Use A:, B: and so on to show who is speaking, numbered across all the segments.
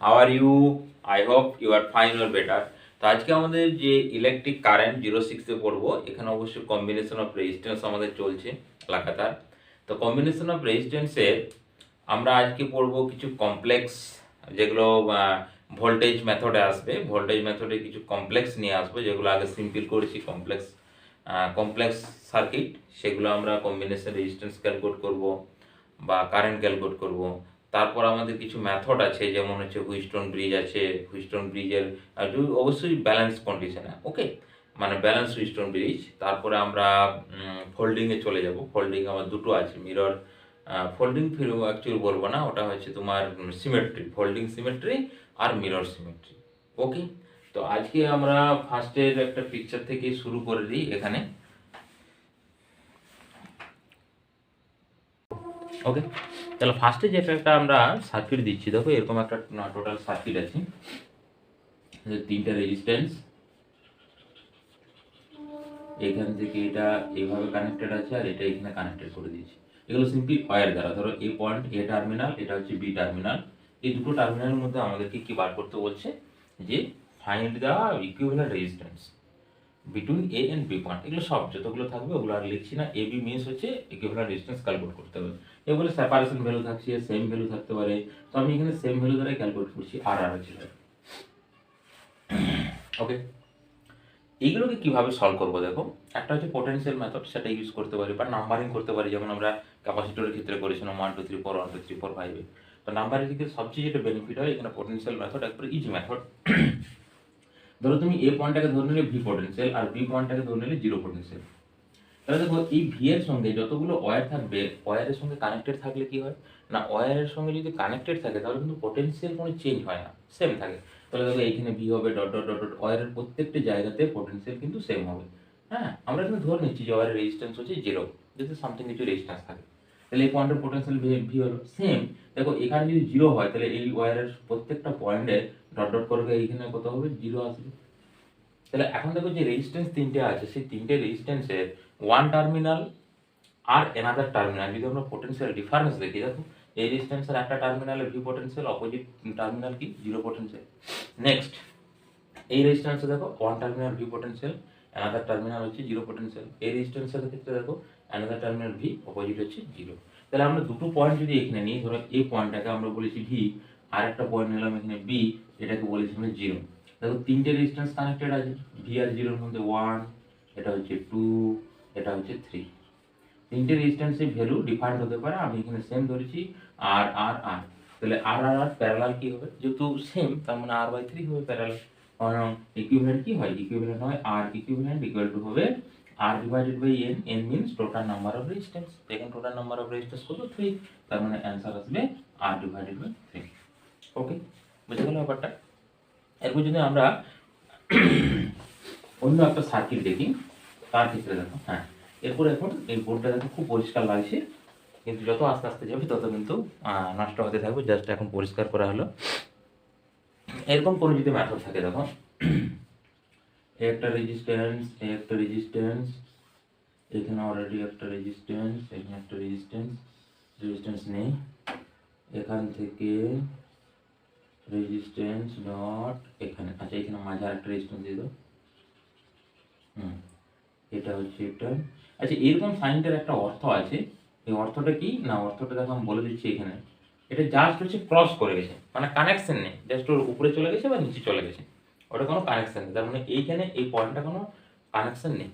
A: How are you? I hope you are fine or better. তো আজকে আমাদের যে ইলেকট্রিক কারেন্ট 06-এ পড়বো, এখানে অবশ্যই কম্বিনেশন অফ রেজিস্ট্যান্স আমাদের চলছে লাগাতার। তো কম্বিনেশন অফ রেজিস্ট্যান্সে আমরা আজকে পড়বো কিছু কমপ্লেক্স, যেগুলো ভোল্টেজ মেথডে আসবে। ভোল্টেজ মেথডে কিছু কমপ্লেক্স নিয়ে আসবো, যেগুলো আগে সিম্পল করেছি। কমপ্লেক্স সার্কিট, সেগুলো আমরা কম্বিনেশন রেজিস্ট্যান্স ক্যালকুলেট করব বা কারেন্ট ক্যালকুলেট করব। তারপর আমাদের কিছু মেথড আছে, যেমন হচ্ছে হুইস্টন ব্রিজ আছে। হুইস্টন ব্রিজের অবশ্যই ব্যালেন্স কন্ডিশনে, ওকে, মানে ব্যালেন্স হুইস্টন ব্রিজ। তারপরে আমরা ফোল্ডিংয়ে চলে যাব। ফোল্ডিং আমার দুটো আছে, মিরর ফোল্ডিং অ্যাকচুয়ালি বলবো না, ওটা হচ্ছে তোমার সিমেট্রি, ফোল্ডিং সিমেট্রি আর মিরর সিমেট্রি, ওকে। তো আজকে আমরা ফার্স্টের একটা পিকচার থেকে শুরু করে দিই এখানে, ওকে। তাহলে ফার্স্টে যেটা একটা আমরা সার্কিট দিচ্ছি, দেখো এরকম একটা টোটাল সার্কিট আছে, তিনটা রেজিস্ট্যান্স, এখান থেকে এটা এইভাবে কানেক্টেড আছে আর এটা এখানে কানেক্টেড করে দিয়েছি। এগুলো সিম্পলি ওয়্যার দ্বারা, ধরো এই পয়েন্ট এ টার্মিনাল, এটা হচ্ছে বি টার্মিনাল। এই দুটো টার্মিনালের মধ্যে আমাদেরকে কি বার করতে বলছে, যে find the equivalent resistance between A and B point. এগুলো সব যতগুলো থাকবে ওগুলো আর লিখছি না। এ বি মিনস হচ্ছে ইকুইভ্যালেন্ট রেজিস্ট্যান্স ক্যালকুলেট করতে হবে। এগুলো সেপারেশন ভ্যালু থাকছে, সেম ভ্যালু থাকতে পারে। তো আমি এখানে সেম ভ্যালু দ্বারাই ক্যালকুলেট করছি, আর আর হচ্ছে, ওকে। এইগুলোকে কিভাবে সলভ করবো, দেখো একটা হচ্ছে পোটেনশিয়াল মেথড, সেটা ইউজ করতে পারি, বা নাম্বারিং করতে পারি, যেমন আমরা ক্যাপাসিটরের ক্ষেত্রে করেছিলাম 1 2 3 4 1 2 3 4 5 এ। তো নাম্বারের দিকে সবচেয়ে যেটা বেনিফিট হয়, এখানে পোটেনশিয়াল মেথড একবারে ইজি মেথড। ধরো তুমি এ পয়েন্টটাকে ধরে নিলে ভি পোটেনশিয়াল, আর বি পয়েন্টটাকে ধরে নিলে জিরো পোটেনশিয়াল। তাহলে দেখো এই ভি এর সঙ্গে যতগুলো ওয়্যার থাকবে, ওয়্যারের সঙ্গে কানেক্টেড থাকলে কি হয় না, ওয়্যারের সঙ্গে যদি কানেক্টেড থাকে তাহলে কিন্তু পোটেনশিয়াল কোনো চেঞ্জ হয় না, সেম থাকে। তাহলে দেখো এইখানে ভি হবে ডট ডট ডট ডট, ওয়্যারের প্রত্যেকটা জায়গাতে পোটেনশিয়াল কিন্তু সেম হবে। হ্যাঁ, আমরা কিন্তু ধরে নিচ্ছি যে ওয়্যারের রেজিস্ট্যান্স হচ্ছে জিরো, যদি সামথিং কিছু রেজিস্ট্যান্স থাকে। তাহলে এই পয়েন্টের পোটেনশিয়াল ভি হলো সেম। দেখো এখানে যদি জিরো হয়, তাহলে এই ওয়্যারের প্রত্যেকটা পয়েন্টে ডট ডট করে এইখানে কত হবে, জিরো আসবে। তাহলে এখন দেখো যে রেজিস্ট্যান্স তিনটে আছে, সেই তিনটে রেজিস্ট্যান্সের ওয়ান টার্মিনাল আর এনাদার টার্মিনাল যদি আমরা পোটেনশিয়াল ডিফারেন্স দেখি, দেখো এই রেজিস্ট্যান্সের একটা টার্মিনালে ভি পোটেনশিয়াল, অপোজিট টার্মিনাল কি জিরো পোটেনশিয়াল। নেক্সট এই রেজিস্ট্যান্সে দেখো one terminal V potential, another terminal হচ্ছে জিরো পোটেনশিয়াল। এই রেজিস্ট্যান্সের ক্ষেত্রে দেখো অ্যানাদার টার্মিনাল ভি, অপোজিট হচ্ছে জিরো। তাহলে আমরা দুটো পয়েন্ট যদি এখানে নিই, ধরো এই পয়েন্টটাকে আমরা বলেছি ভি, আর একটা পয়েন্ট নিলাম এখানে বি, এটাকে বলেছি আমরা জিরো। দেখো তিনটে রেজিস্ট্যান্স কানেক্টেড আছে, ভি আর জিরোর মধ্যে ওয়ান, এটা হচ্ছে টু, এটা হচ্ছে থ্রি। তিনটে রেজিস্ট্যান্সের ভ্যালু ডিফারেন্ট হতে পারে, আমি এখানে সেম ধরেছি আর আর আর। তাহলে আর আর আর প্যারালাল কি হবে, যেহেতু সেম তার মানে আর বাই থ্রি হবে প্যারালাল। কারণ ইকুইভ্যালেন্ট কি হয়, ইকুইভ্যালেন্ট হয় আর ইকুইভ্যালেন্ট ইকুয়াল টু হবে R divided by n. N means total number of resistance, এখানে টোটাল নাম্বার অফ রেজিস্ট্যান্স কত, থ্রি। তার মানে অ্যান্সার আসবে R divided by three, okay. বুঝে গেল ব্যাপারটা। এরপর যদি আমরা অন্য একটা সার্কিট দেখি, তার ক্ষেত্রে দেখো, হ্যাঁ এরপর এখন এই বোর্ডটা দেখো খুব পরিষ্কার লাগছে, কিন্তু যত আস্তে আস্তে যাবে তত কিন্তু নষ্ট হতে থাকবে। জাস্ট এখন পরিষ্কার করা হলো। এরকম কোনো যদি মেথড থাকে, দেখো একটা রেজিস্ট্যান্স, একটা রেজিস্ট্যান্স, এখানে অলরেডি একটা রেজিস্ট্যান্স, এখানে একটা রেজিস্ট্যান্স নেই, এখান থেকে রেজিস্ট্যান্স ডট এখানে, আচ্ছা এখানে মাঝে একটা রেজিস্ট্যান্স দিয়ে দাও, এটা হচ্ছে এটা। আচ্ছা এরকম সাইনটার একটা অর্থ আছে, এই অর্থটা কি না, অর্থটা দেখো আমি বলে দিচ্ছি এখানে। এটা জাস্ট হচ্ছে ক্রস করে গেছে, মানে কানেকশন নেই, জাস্ট ওর উপরে চলে গেছে বা নিচে চলে গেছে, ওটা কোনো কানেকশন নেই। তার মানে এইখানে এই পয়েন্টটা কোনো কানেকশন নেই।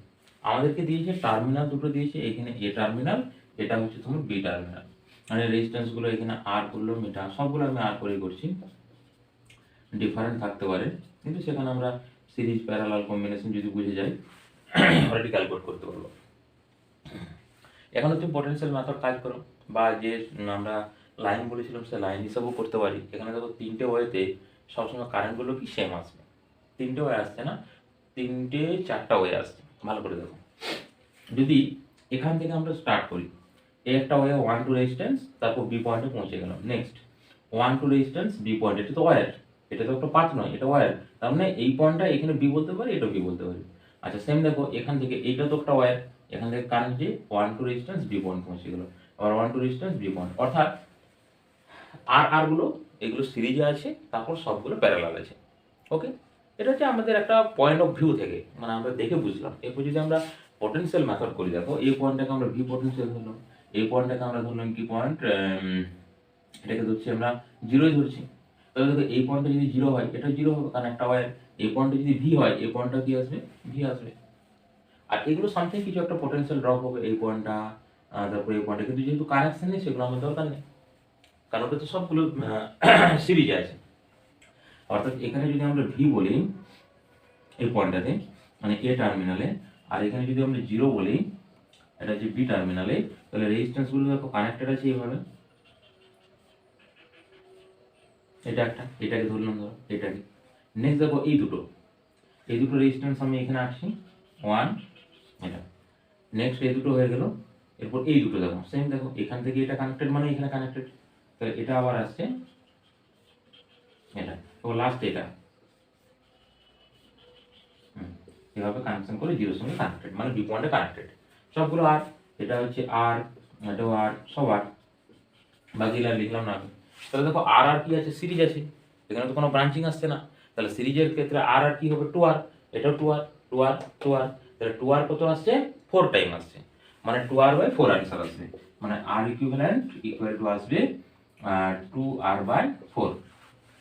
A: আমাদেরকে দিয়েছে টার্মিনাল দুটো দিয়েছে, এখানে এ টার্মিনাল, এটা হচ্ছে তোমার বি টার্মিনাল। মানে রেজিস্ট্যান্সগুলো এখানে আর করলো, মিটার সবগুলো আমি আর করেই করছি, ডিফারেন্ট থাকতে পারে, কিন্তু সেখানে আমরা সিরিজ প্যারালাল কম্বিনেশন যদি বুঝে যাই অলরেডি ক্যালকুলেট করতে পারবো। এখন হচ্ছে পোটেনশিয়াল মেথড কাজ করো, বা যে আমরা লাইন বলেছিলাম সে লাইন হিসাবেও করতে পারি। এখানে দেখো তিনটে ওয়েতে সবসময় কারেন্টগুলো কি সেম আসবে, তিনটে ওয়ে আসছে না, তিনটে চারটা ওয়ে আসছে। ভালো করে দেখো, যদি এখান থেকে আমরা স্টার্ট করি, এই একটা ওয়ে ওয়ান টু রেজিস্ট্যান্স, তারপর বি পয়েন্টে পৌঁছে গেলাম, next one two resistance B point, এটা তো ওয়্যার, এটা তো একটা পাথ নয়, এটা ওয়্যার। তার মানে এই পয়েন্টটা এখানে বি বলতে পারি, এটা বি বলতে পারি। আচ্ছা সেম দেখো এখান থেকে, এইটা তো একটা ওয়্যার, এখান থেকে কারেন্ট যে one two resistance B point পৌঁছে গেল, আবার one two resistance B point, অর্থাৎ আর আর গুলো এগুলো সিরিজে আছে, তারপর সবগুলো প্যারালাল আছে। ওকে, এটা হচ্ছে আমাদের একটা পয়েন্ট অফ ভিউ থেকে, মানে আমরা দেখে বুঝলাম। এরপর যদি আমরা পটেনশিয়াল মেথড করি, দেখো এই পয়েন্টটাকে আমরা ভি পটেনশিয়াল ধরলাম, এই পয়েন্টটাকে আমরা ধরলাম কি পয়েন্ট, এটাকে ধরছি আমরা জিরোই ধরছি। তাহলে দেখো এই পয়েন্টটা যদি জিরো হয়, এটা জিরো হবে কারণ একটা ওয়্যার। এই পয়েন্টটা যদি ভি হয়, এই পয়েন্টটা কি আসবে, ভি আসবে। আর এগুলো সামথিং কিছু একটা পোটেনশিয়াল ড্রপ হবে, এই পয়েন্টটা তারপরে এই পয়েন্টটা, কিন্তু যেহেতু কানেকশন নেই সেগুলো আমার দরকার নেই, কারণ ওটা তো সবগুলো সিরিজে আছে। অর্থাৎ এখানে যদি আমরা ভি বলি এই পয়েন্টটাতে, মানে এ টার্মিনালে, আর এখানে যদি আমরা জিরো বলি, এটা হচ্ছে বি টার্মিনালে, তাহলে রেজিস্ট্যান্সগুলো দেখো কানেক্টেড আছে এইভাবে। এটা একটা, এটাকে ধরলাম, ধরো এটাকে। নেক্সট দেখো এই দুটো রেজিস্ট্যান্স আমি এখানে আসছি, ওয়ান, এটা। নেক্সট এই দুটো হয়ে গেল। এরপর এই দুটো দেখো সেম, দেখো এখান থেকে এটা কানেক্টেড মানে এখানে কানেক্টেড, তাহলে এটা আবার আসছে এটা, তো লাস্ট এটা এভাবে কানেকশন করে জিরোর সঙ্গে কানেক্টেড, মানে বি পয়েন্টে কানেক্টেড সবগুলো। আর এটা হচ্ছে আর, এটাও আর, সব আর, বাকি আর লিখলাম না আমি। তাহলে দেখো আর আর কি আছে, সিরিজ আছে, এখানে তো কোনো ব্রাঞ্চিং আসছে না। তাহলে সিরিজের ক্ষেত্রে আর আর কি হবে, টু আর, এটাও টু আর, টু আর, টু আর। তাহলে টু আর কত আসছে, 4 টাইম আসছে, মানে 2r/4 অ্যান্সার আসবে, মানে আর ইকুইভ্যালেন্ট ইকুয়াল টু আসবে 2r/4।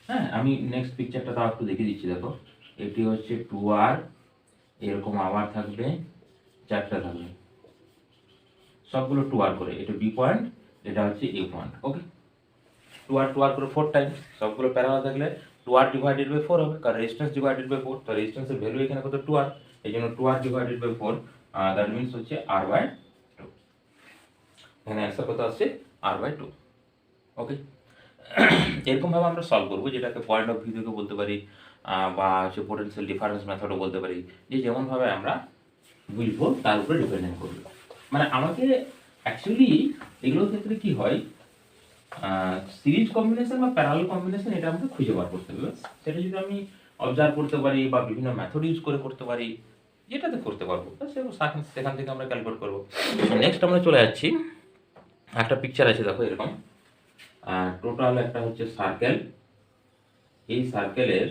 A: হ্যাঁ, আমি নেক্সট পিকচারটা তাও একটু দেখে দিচ্ছি। দেখো এটি হচ্ছে 2r, এরকম আবার থাকবে, চারটা থাকবে, সবগুলো 2r করে, এটা বি পয়েন্ট, এটা হচ্ছে এ পয়েন্ট। ওকে, 2r করে 4 টাইম, সবগুলো প্যারালাল থাকলে 2r ডিভাইডেড বাই 4 হবে, কারণ রেজিস্ট্যান্স ডিভাইডেড বাই 4, তো রেজিস্ট্যান্সের ভ্যালু এখানে কত, 2r, এই জন্য 2r divided by 4, that means হচ্ছে r/2। এখানে অ্যান্সার কত আসছে, r/2। ওকে, এরকম ভাবে আমরা সলভ করবো, যেটাকে পয়েন্ট অফ ভিউ থেকে বলতে পারি, বা হচ্ছে পোটেনশিয়াল ডিফারেন্স মেথডও বলতে পারি, যে যেমন ভাবে আমরা বুঝবো তার উপরে ডিপেন্ডেন্ট করবে। মানে আমাকে অ্যাকচুয়ালি এগুলোর ক্ষেত্রে কি হয়, সিরিজ কম্বিনেশন বা প্যারালাল কম্বিনেশন, এটা আমাকে খুঁজে বার করতে হবে। সেটা যদি আমি অবজার্ভ করতে পারি বা বিভিন্ন মেথড ইউজ করে করতে পারি, যেটাতে করতে পারবো, সেখান থেকে আমরা ক্যালকুলেট করবো। নেক্সট আমরা চলে যাচ্ছি, একটা পিকচার আছে দেখো এরকম, টোটাল একটা হচ্ছে সার্কেল, এই সার্কেলের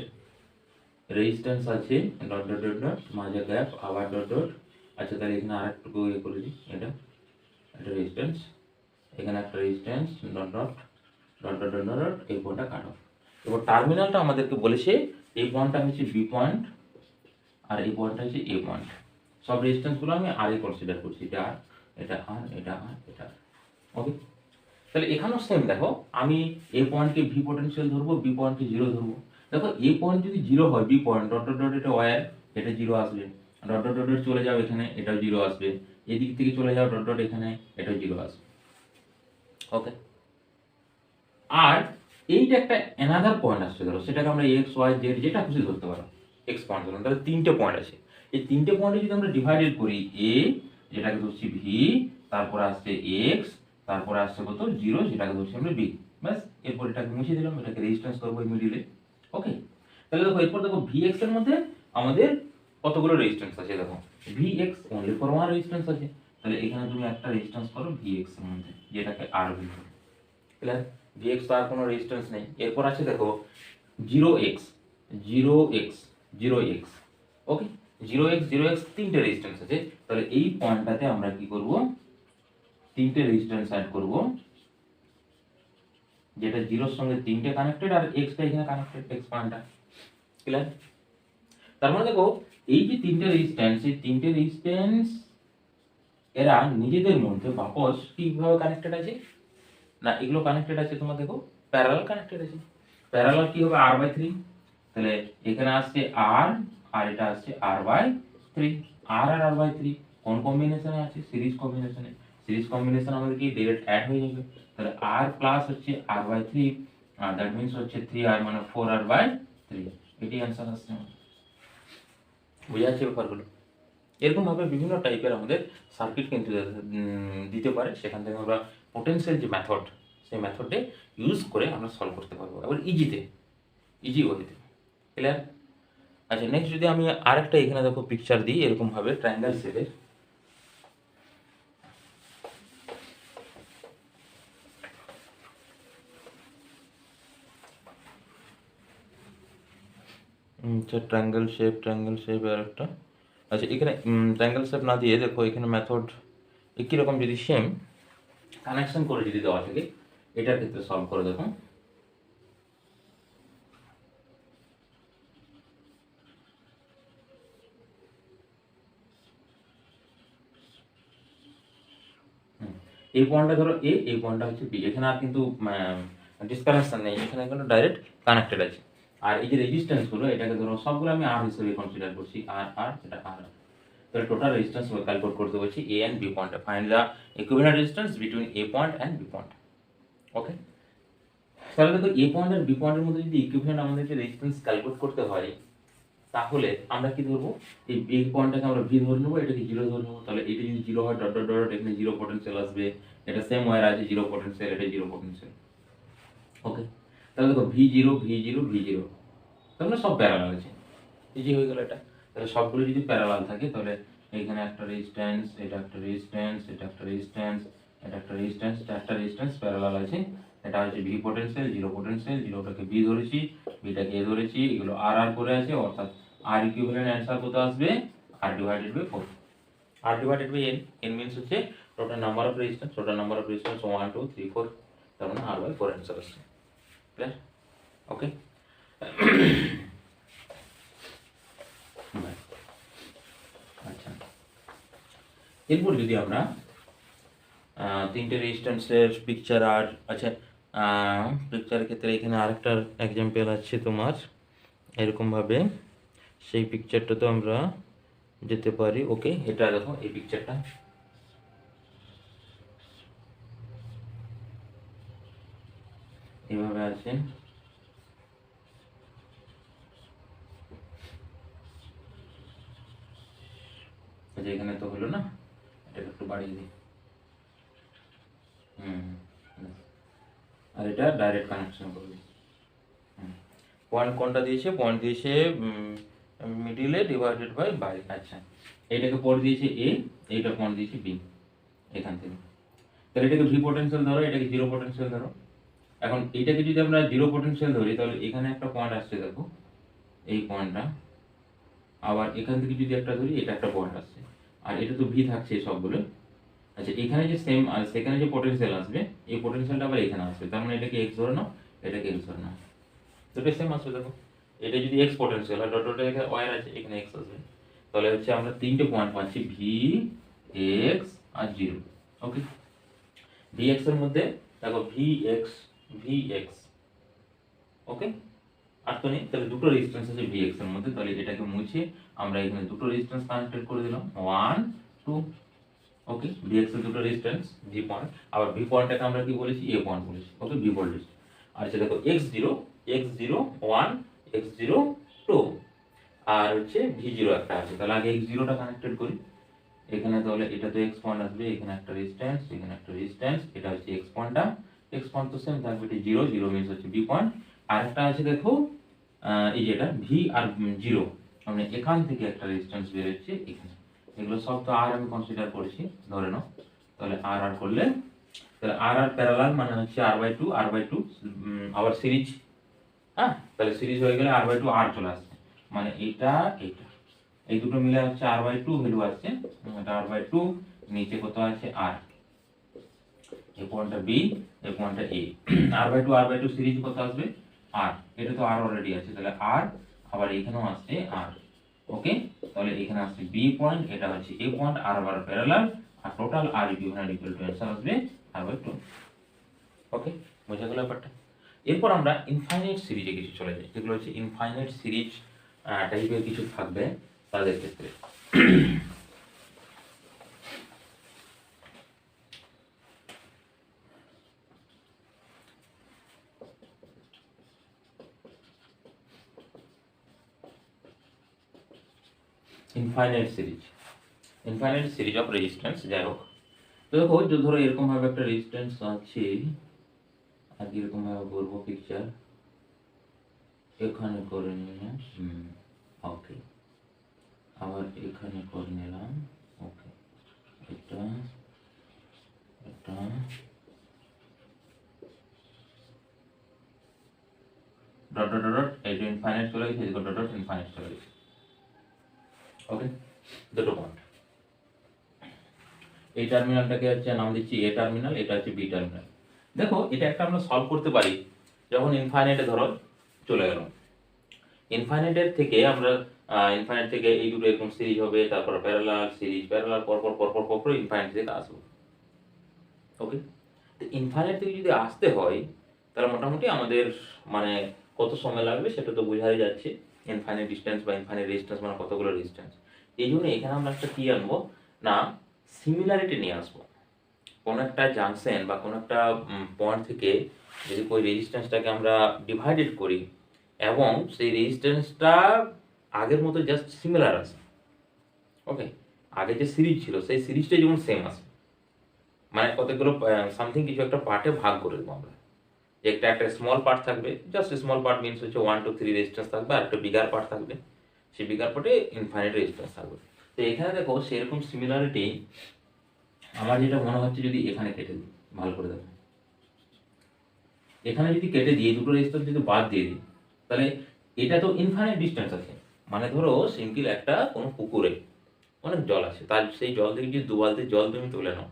A: রেজিস্ট্যান্স আছে ডট ডট ডট ডট, মাঝে গ্যাপ, আবার ডট ডট। আচ্ছা, তাহলে এখানে আরেকটু ইয়ে করে দিই, এটা রেজিস্ট্যান্স, এখানে একটা resistance, dot dot dot dot dot dot, এই পয়েন্টটা কাট অফ। এবার টার্মিনালটা আমাদেরকে বলেছে এই পয়েন্টটা হচ্ছে বি পয়েন্ট, আর এই পয়েন্টটা হচ্ছে এ পয়েন্ট। সব রেজিস্ট্যান্সগুলো আমি আর এ কনসিডার করছি, এটা আর, এটা আর, এটা আর, এটা। ওকে, তাহলে এখানেও সেম, দেখো আমি এ পয়েন্টকে ভি পোটেনশিয়াল ধরবো, বি পয়েন্টকে জিরো ধরবো। দেখো এ পয়েন্ট যদি জিরো হয়, B point dot dot dot, এটা ওয়্যার, এটা জিরো আসবে, ডট ডট ডট চলে যাও এখানে, এটাও জিরো আসবে, এদিক থেকে চলে যাও ডট ডট এখানে, এটাও জিরো আসবে। ওকে, আর এইটা একটা অ্যানাদার পয়েন্ট আসছে, ধরো সেটাকে আমরা এক্স ওয়াই জেড যেটা খুশি ধরতে পারো, এক্স পয়েন্ট ধরুন, তাহলে তিনটে পয়েন্ট আছে। এই তিনটে পয়েন্টে যদি আমরা ডিভাইডেড করি, এ যেটাকে ধরছি ভি, তারপরে আসছে এক্স, তারপরে আসছে কত, জিরো, যেটাকে ধরছি আমরা বি, ব্যাস। এরপর এটাকে মুছে দিলাম, এটাকে রেজিস্ট্যান্স করবো এই মিডিলে। ওকে, তাহলে দেখো এরপর দেখো ভি এক্স এর মধ্যে আমাদের কতগুলো রেজিস্ট্যান্স আছে, দেখো V x only for one resistance আছে, তাহলে এখানে তুমি একটা রেজিস্ট্যান্স করো ভি এক্স এর মধ্যে, যেটাকে আর ভি, ক্লিয়ার। ভিএক্স তো আর কোনো রেজিস্ট্যান্স নেই। এরপর আছে দেখো 0x, 0x, 0x। ওকে, 0x, 0x তিনটে রেজিস্ট্যান্স আছে, তাহলে এই পয়েন্টটাতে আমরা কি করব, তিনটে রেজিস্ট্যান্স অ্যাড করব, যেটা জিরোর সঙ্গে তিনটে কানেক্টেড, আর এক্সটা এখানে কানেক্টেড, এক্স পয়েন্টটা, ক্লিয়ার। তার মানে দেখো এই যে তিনটে রেজিস্ট্যান্স, এই তিনটে রেজিস্ট্যান্স এরা নিজেদের মধ্যে বাপস কিভাবে কানেক্টেড আছে না, এগুলো কানেক্টেড আছে, তোমার দেখো প্যারালাল কানেক্টেড আছে। প্যারালাল কি হবে, r/3, তাহলে এখানে আসছে আর, আর এটা আসছে r/3, আর আর r/3 কোন কম্বিনেশনে আছে, সিরিজ কম্বিনেশনে। সিরিজ কম্বিনেশন আমাদের কি ডাইরেক্ট অ্যাড হয়ে যাবে, তাহলে r প্লাস হচ্ছে r/3, দ্যাট মিন্স হচ্ছে 3r, মানে 4r/3, এটি অ্যান্সার আসছে। বুঝা যাচ্ছে ব্যাপারগুলো? এরকম ভাবে বিভিন্ন টাইপের আমাদের সার্কিট কিন্তু দিতে পারে, সেখান থেকে আমরা পোটেনশিয়াল যে মেথড, সেই মেথডে ইউজ করে আমরা সলভ করতে পারবো, এবার ইজি ওয়েতে, ক্লিয়ার। আচ্ছা, নেক্সট যদি আমি আরেকটা এখানে দেখো পিকচার দিই এরকম ভাবে ট্রায়াঙ্গেল শেপের, আচ্ছা, ট্রায়াঙ্গেল শেপ আর একটা। আচ্ছা, এখানে ট্রায়াঙ্গেল শেপ না দিয়ে দেখো এখানে মেথড একই রকম যদি সেম কানেকশন করে যদি দেওয়া থাকে, এটার ক্ষেত্রে সলভ করে দেখো। এই পয়েন্টটা ধরো এ, এই পয়েন্টটা হচ্ছে বি, এখানে আর কিন্তু ডিসকানেকশন নেই, এখানে কিন্তু ডাইরেক্ট কানেক্টেড আছে। আর এই যে রেজিস্ট্যান্স গুলো, এটাকে ধরো সবগুলো আমি আর হিসেবে কনসিডার করছি, আর আর এটা আর। তাহলে টোটাল রেজিস্ট্যান্স ক্যালকুলেট করতে বলছি এ এন্ড বি পয়েন্টে, find the equivalent resistance between A point and B point. Okay, তাহলে দেখো এ পয়েন্ট আর বি পয়েন্টের মধ্যে যদি ইকুইভ্যালেন্ট আমাদেরকে রেজিস্ট্যান্স ক্যালকুলেট করতে হয়, তাহলে আমরা কি ধরবো, এই পয়েন্টটাকে আমরা ভি ধরে নেবো, এটাকে জিরো ধরে নেবো। তাহলে এটা যদি জিরো হয়, ডট ডট ডট, এখানে জিরো পোটেনশিয়াল আসবে। এটা সেম ওয়ার আছে, জিরো পোটেনশিয়াল, এটা জিরো পোটেনশিয়াল। ওকে, তাহলে দেখো V zero V zero V zero, তাহলে সব প্যারালাল আছে, ইজি হয়ে গেল এটা। তাহলে সবগুলো যদি প্যারালাল থাকে, তাহলে এখানে একটা রেজিস্ট্যান্স, এটা একটা রেজিস্ট্যান্স, এটা একটা রেজিস্ট্যান্স, এটা একটা রেজিস্ট্যান্স, চারটা রেজিস্ট্যান্স প্যারালাল আছে। এটা হচ্ছে ভি পোটেনশিয়াল, জিরো পোটেনশিয়াল, জিরোটাকে বি ধরেছি, বিটাকে এ ধরেছি, এগুলো আর আর করে আছে, অর্থাৎ আর ইকুইভ্যালেন্ট অ্যান্সার কত আসবে, R divided by 4। R divided by n, n means হচ্ছে total number of resistance, total number of resistance 1 2 3 4, তার মানে আর বাই 4 অ্যান্সার আসছে। ক্লিয়ার? ওকে, আচ্ছা, এরপর যদি আমরা তিনটে রেজিস্ট্যান্সের পিকচার আর, আচ্ছা পিকচারের ক্ষেত্রে এখানে আরেকটা এক্সাম্পল আছে তোমার এরকমভাবে, সেই পিকচারটা তো আমরা যেতে পারি। ওকে, এটা দেখো এই পিকচারটা এভাবে আছে। আচ্ছা, এখানে তো হলো না, এটাকে একটু বাড়িয়ে দিই। হুম, আর এটা ডাইরেক্ট কানেকশন করবে। পয়েন্ট কোনটা দিয়েছে, পয়েন্ট দিয়েছে মিডিলে ডিভাইডেড বাই বাই। আচ্ছা, এইটাকে পয়েন্ট দিয়েছে এ, এইটা পয়েন্ট দিয়েছে বি, এখান থেকে। তাহলে এটাকে ভি পোটেনশিয়াল ধরো, এটাকে জিরো পোটেনশিয়াল ধরো। এখন এইটাকে যদি আমরা জিরো পোটেনশিয়াল ধরি, তাহলে এখানে একটা পয়েন্ট আসছে দেখো, এই পয়েন্টটা। আবার এখান থেকে যদি একটা ধরি, এটা একটা পয়েন্ট আসছে, আর এটা তো ভি থাকছে সবগুলো। আচ্ছা, এখানে যে সেম আর সেখানে যে পোটেনশিয়াল আসবে, এই পোটেনশিয়ালটা আবার এখানে আসবে, তার মানে এটাকে এক্স ধরে নাও, এটাকে এক্স ধরে নাও, তো এটা সেম আসবে দেখো। এটা যদি এক্স পোটেনশিয়াল হয়, ডট ডট এখানে ওয়াই আছে, এখানে এক্স আসবে। তাহলে হচ্ছে আমরা তিনটে পয়েন্ট পাচ্ছি, ভি, এক্স আর জিরো। ওকে, ভি এক্স এর মধ্যে দেখো ভি এক্স, ভি এক্স। ওকে, আর তো নেই, তাহলে দুটো রেজিস্ট্যান্স আছে ভি এক্স এর মধ্যে, তাহলে এটাকে মুছে আমরা এখানে দুটো রেজিস্ট্যান্স কানেক্টেড করে দিলাম, 1 2। ওকে, ভি এক্স এর দুটো রেজিস্ট্যান্স, ভি পয়েন্ট, আবার ভি পয়েন্টটাকে আমরা কি বলেছি, এ পয়েন্ট বলেছি। ওকে, ভি ভোল্টেজ। আর হচ্ছে দেখো x zero, x zero 1, x zero 2, আর হচ্ছে ভি জিরো একটা আছে। তাহলে আগে এক্স জিরোটা কানেক্টেড করি, এখানে তাহলে এটা তো এক্স পয়েন্ট আসবে, এখানে একটা রেজিস্ট্যান্স, এখানে একটা রেজিস্ট্যান্স, এটা হচ্ছে এক্স পয়েন্টটা, এক্স পয়েন্ট তো সেম থাকবে, এটা জিরো, জিরো মিন্স হচ্ছে বি পয়েন্ট। আর একটা আছে দেখো, এই যে এটা ভি আর জিরো, মানে এখান থেকে একটা রেজিস্ট্যান্স বের হচ্ছে এখানে। এগুলো সব তো আর আমি কনসিডার করেছি, ধরে নাও। তাহলে আর আর করলে, তাহলে আর আর প্যারালাল মানে হচ্ছে R by two, R by two, আবার সিরিজ। হ্যাঁ, তাহলে সিরিজ হয়ে গেলে আর বাই টু আর চলে আসছে, মানে এটা এটা এই দুটো মিলে হচ্ছে আর বাই টু ভ্যালু আসছে, এটা আর বাই টু, নিচে কত আছে আর, এই পয়েন্টটা বি, এই পয়েন্টটা এ। আর বাই টু সিরিজ কত আসবে, আর, এটা তো আর অলরেডি আছে, তাহলে আর, আবার এখানেও আসছে আর। ওকে, তাহলে এখানে আসছে বি পয়েন্ট, এটা হচ্ছে এ পয়েন্ট, আর আবার parallel, R total R equivalent equal to answer আসবে আর বাই টু। ওকে, বোঝা গেল ব্যাপারটা। এরপর আমরা ইনফাইনাইট সিরিজে কিছু চলে যাই, যেগুলো হচ্ছে ইনফাইনাইট সিরিজ টাইপের কিছু থাকবে তাদের ক্ষেত্রে। ইনফাইনাইট সিরিজ অফ রেজিস্ট্যান্স, যাই হোক। তো দেখো, যে ধরো এরকম ভাবে একটা রেজিস্ট্যান্স আছে, আর এরকম ভাবে বলবো পিকচার, এখানে করে নিলাম, ওকে, আবার এখানে করে নিলাম, ওকে, এটা এটা ডট ডট ডট এই ইনফাইনাইট চলে গেছে, এদিকে ডট ডট ইনফাইনাইট চলে গেছে। ওকে, দুটো পয়েন্ট। এই টার্মিনালটাকে হচ্ছে নাম দিচ্ছি এ টার্মিনাল, এটা হচ্ছে বি টার্মিনাল। দেখো এটা একটা আমরা সলভ করতে পারি যখন ইনফাইনাইটে ধরো চলে গেল, ইনফাইনাইটের থেকে আমরা ইনফাইনাইট থেকে এই দুটো এরকম সিরিজ হবে, তারপর প্যারালাল সিরিজ, প্যারালাল পরপর পরপর পরপর ইনফাইনাইট থেকে আসবো। ওকে, তো ইনফাইনাইট থেকে যদি আসতে হয় তাহলে মোটামুটি আমাদের মানে কত সময় লাগবে সেটা তো বোঝাই যাচ্ছে, ইনফাইনাইট ডিস্টেন্স বা ইনফাইনাইট রেজিস্ট্যান্স মানে কতগুলো রেজিস্ট্যান্স। এই জন্য এখানে আমরা একটা কি আনবো না, সিমিলারিটি নিয়ে আসবো। কোনো একটা জাংশন বা কোনো একটা পয়েন্ট থেকে যদি ওই রেজিস্ট্যান্সটাকে আমরা ডিভাইডেড করি এবং সেই রেজিস্ট্যান্সটা আগের মতো জাস্ট সিমিলার আসে, ওকে, আগে যে সিরিজ ছিল সেই সিরিজটাই যেমন সেম আসে, মানে কতগুলো সামথিং কিছু একটা পার্টে ভাগ করে দেবো আমরা, যে একটা স্মল পার্ট থাকবে, জাস্ট স্মল পার্ট মিনস হচ্ছে 1 2 3 রেজিস্ট্যান্স থাকবে, আর একটা বিগার পার্ট থাকবে, সেই বিগার পার্টে ইনফাইনাইট রেজিস্ট্যান্স থাকবে। তো এখানে দেখো সেরকম সিমিলারিটি আমার যেটা মনে হচ্ছে যদি এখানে কেটে দিই, ভালো করে দেখো, এখানে যদি কেটে দিই দুটো রেজিস্ট্যান্স যদি বাদ দিয়ে দিই তাহলে এটা তো ইনফাইনাইট ডিস্টেন্স আছে, মানে ধরো সিম্পল একটা কোনো পুকুরে অনেক জল আছে, তার সেই জল থেকে যদি 2 বালতি জল তুমি তুলে নাও,